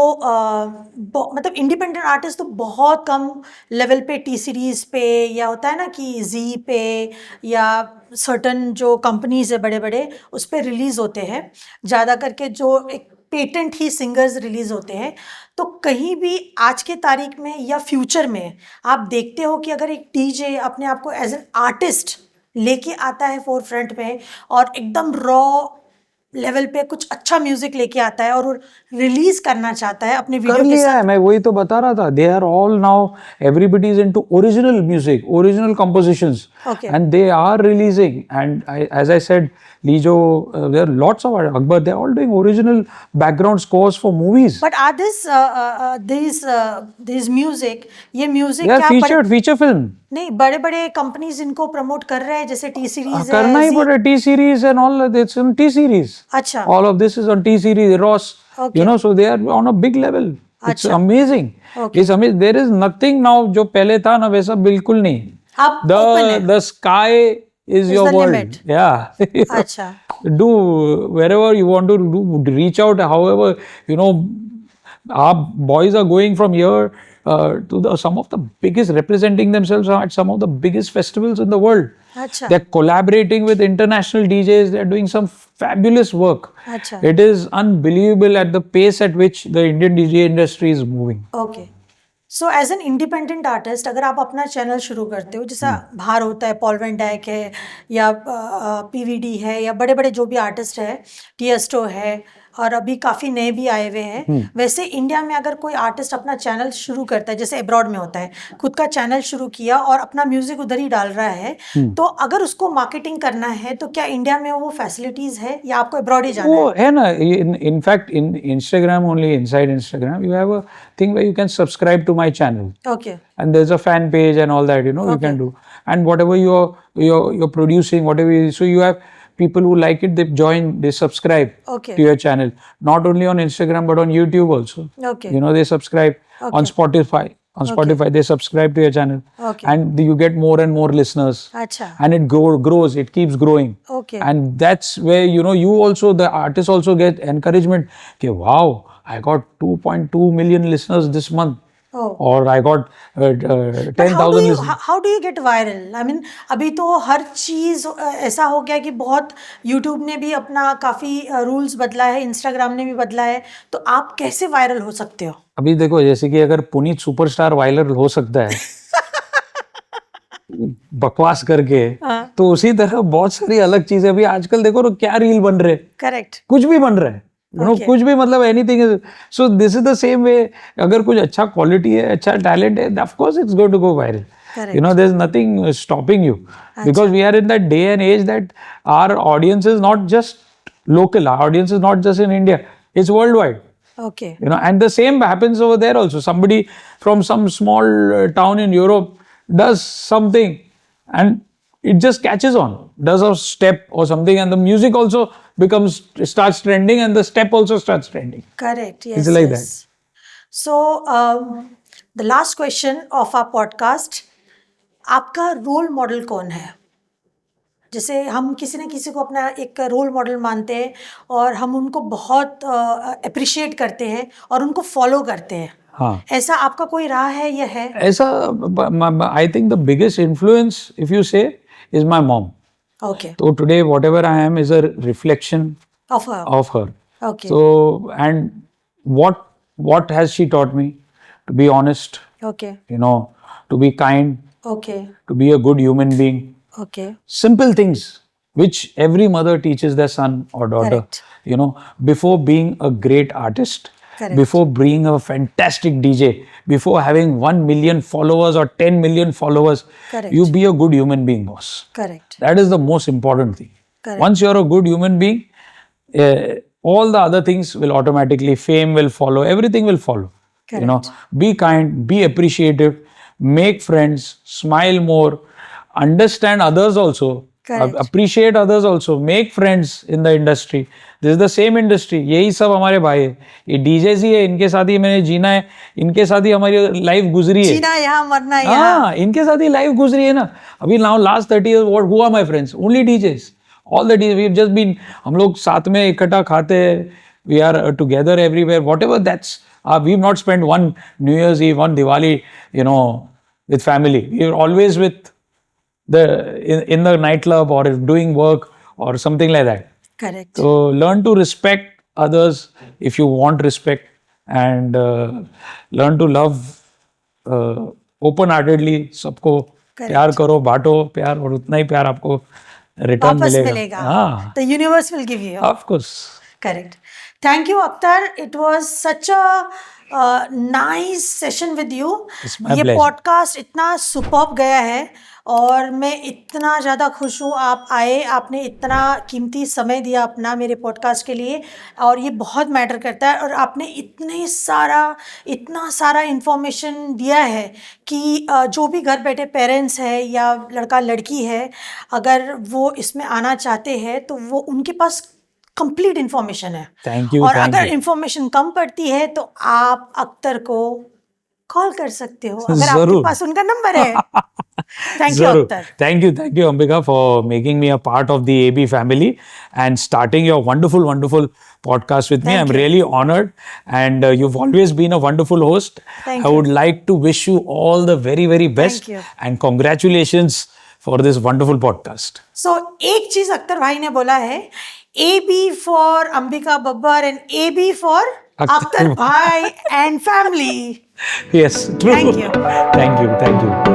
S1: मतलब इंडिपेंडेंट आर्टिस्ट तो बहुत कम लेवल पे टी सीरीज़ पे या होता है ना कि जी पे या सर्टन जो कंपनीज है बड़े बड़े उस पर रिलीज़ होते हैं. ज़्यादा करके जो एक पेटेंट ही सिंगर्स रिलीज होते हैं, तो कहीं भी आज के तारीख में या फ्यूचर में आप देखते हो कि अगर एक डीजे अपने आप को एज एन आर्टिस्ट लेके आता है फोर फ्रंट में और एकदम रॉ लेवल पे कुछ अच्छा म्यूजिक लेके आता है और रिलीज करना चाहता है अपने
S2: कर
S1: वीडियो के
S2: लिया
S1: साथ,
S2: है, मैं वही तो बता रहा था. They are all now, everybody is into original music, original compositions,
S1: Okay.
S2: and they are releasing. And as I said, Lijo, there are lots of Akbar, they are all doing original background scores for movies.
S1: But are this music, ये music
S2: They are
S1: क्या
S2: featured, feature film.
S1: नहीं, बड़े बड़े companies इनको promote कर रहे हैं, जैसे टी सीरीज
S2: करना ही पड़ा, T series and all, it's on T series.
S1: अच्छा,
S2: All of this is on T series, Ross.
S1: Okay.
S2: You know, so they are on a big level. It's
S1: अच्छा.
S2: amazing.
S1: Okay.
S2: It's amazing. There is nothing now जो पहले था ना वैसा बिल्कुल नहीं.
S1: अब open है.
S2: The sky is your
S1: the
S2: world.
S1: limit.
S2: Yeah.
S1: अच्छा,
S2: Do wherever you want to do, reach out. However, you know, our boys are going from here to some of the biggest, representing themselves at some of the biggest festivals in the world.
S1: अच्छा,
S2: They're collaborating with international DJs. They're doing some fabulous work.
S1: अच्छा,
S2: It is unbelievable at the pace at which the Indian DJ industry is moving.
S1: Okay. So as an independent artist अगर आप अपना channel शुरू करते हो, जैसा बाहर होता है, पॉल वैन डाइक है या पीवीडी है या बड़े बड़े जो भी आर्टिस्ट है, टीएस्टो है और अभी काफ़ी नए भी आए हुए हैं, वैसे इंडिया में अगर कोई आर्टिस्ट अपना चैनल शुरू करता है, जैसे अब्रॉड में होता है, खुद का चैनल शुरू किया और अपना म्यूजिक उधर ही डाल रहा है, तो अगर उसको मार्केटिंग करना है तो क्या इंडिया में वो फैसिलिटीज है या आपको अब्रॉड ही जाना है?
S2: Oh, है ना. In fact, in Instagram, only inside Instagram, you have a thing where you can subscribe to my channel.
S1: Okay,
S2: And there's a fan page and all that, you know, you can do. And whatever you're producing, whatever so you have people who like it, they join, they subscribe
S1: Okay.
S2: to your channel. Not only on Instagram but on YouTube also.
S1: Okay.
S2: You know, they subscribe on Spotify. On Spotify, they subscribe to your channel.
S1: Okay.
S2: And you get more and more listeners.
S1: अच्छा,
S2: And it grows, it keeps growing.
S1: Okay.
S2: And that's where, you know, you also, the artists also get encouragement. Okay, wow, I got 2.2 million listeners this month.
S1: Oh.
S2: Or I got 10,000 listeners.
S1: How do you get viral? I mean अभी तो हर चीज़ ऐसा हो गया कि बहुत, YouTube ने भी अपना काफ़ी रूल्स बदला है, इंस्टाग्राम ने भी बदला है, तो आप कैसे वायरल हो सकते हो?
S2: अभी देखो, जैसे कि अगर पुनीत सुपरस्टार वायरल हो सकता है बकवास करके, तो उसी तरह बहुत सारी अलग चीजें अभी आजकल देखो तो क्या रील बन रहे,
S1: करेक्ट,
S2: कुछ भी बन रहा है, यू नो, कुछ भी, मतलब anything is. So this is the same way. अगर कुछ अच्छा क्वालिटी है, अच्छा टैलेंट है, of course it's going to go viral.
S1: Correct.
S2: You know, there's nothing stopping you, because we are in that day and age that our audience is not just local, our audience is not just in India, it's worldwide.
S1: Okay,
S2: You know, and the same happens over there also. Somebody from some small town in Europe does something and it just catches on, does a step or something, and the music also starts trending, and the step also starts trending.
S1: Correct, yes,
S2: It's like that.
S1: So the last question of our podcast, आपका role model कौन है? जैसे हम किसी न किसी को अपना एक रोल मॉडल मानते हैं और हम उनको बहुत अप्रिशिएट करते हैं और उनको फॉलो करते हैं,
S2: हाँ,
S1: ऐसा आपका कोई रहा है या है?
S2: ऐसा, I think the biggest influence, if you say, is my mom.
S1: Okay,
S2: So today whatever I am is a reflection
S1: of
S2: of her.
S1: Okay,
S2: So, and what has she taught me? To be honest,
S1: okay,
S2: you know, to be kind,
S1: okay,
S2: to be a good human being.
S1: Okay,
S2: Simple things which every mother teaches their son or daughter.
S1: Correct.
S2: You know, before being a great artist,
S1: Correct.
S2: before being a fantastic DJ, before having 1 million followers or 10 million followers,
S1: Correct.
S2: you be a good human being, boss.
S1: Correct,
S2: That is the most important thing.
S1: Correct.
S2: Once you're a good human being, all the other things will automatically, fame will follow, everything will follow. You know, be kind, be appreciative, make friends, smile more, understand others also,
S1: Correct.
S2: appreciate others also, make friends in the industry. This is the same industry. यही सब हमारे भाई है, ये DJs ही है, इनके साथ ही मैंने जीना है, इनके साथ ही हमारी लाइफ गुजरी है.
S1: जीना यहाँ मरना यहाँ.
S2: हाँ, इनके साथ ही लाइफ गुजरी है ना. अभी now last 30 years, what who are my friends? Only DJs. All the DJs, we've just been, हम लोग साथ में इकट्ठा खाते हैं, we are together everywhere, whatever that's, we've not spent one New Year's Eve, one Diwali, you know, with family. We're always with in the nightclub or doing work or something like that.
S1: Correct,
S2: So learn to respect others if you want respect, and learn to love open-heartedly. सबको प्यार करो, बांटो प्यार, और उतना ही प्यार आपको return
S1: वापस
S2: मिलेगा.
S1: मिलेगा.
S2: हाँ,
S1: The universe will give you.
S2: of course.
S1: Correct. Thank you, Akhtar. It was such a nice session with you.
S2: It's my
S1: ये
S2: pleasure.
S1: पॉडकास्ट इतना सुपर्ब गया है और मैं इतना ज़्यादा खुश हूँ आप आए, आपने इतना कीमती समय दिया अपना मेरे पॉडकास्ट के लिए, और ये बहुत मैटर करता है. और आपने इतना सारा इन्फॉर्मेशन दिया है कि जो भी घर बैठे पेरेंट्स है या लड़का लड़की है, अगर वो इसमें आना चाहते हैं तो वो उनके पास कंप्लीट इन्फॉर्मेशन है.
S2: Thank you,
S1: और
S2: thank
S1: अगर
S2: you.
S1: इन्फॉर्मेशन कम पड़ती है तो आप अख्तर को कॉल कर सकते हो, अगर आपके
S2: जरूर.
S1: पास उनका नंबर है. Thank you
S2: Zarur.
S1: Akhtar.
S2: Thank you, Ambika, for making me a part of the AB family and starting your wonderful podcast with me.
S1: Thank
S2: I'm
S1: you.
S2: really honored, and you've always been a wonderful host.
S1: Thank
S2: I
S1: you.
S2: would like to wish you all the very best.
S1: Thank you.
S2: And congratulations for this wonderful podcast.
S1: So एक चीज अख्तर भाई ने बोला है, AB for Ambika Babbar and AB for
S2: Akhtar
S1: Akhtar भाई and family.
S2: Yes, true.
S1: Thank you.
S2: Thank you.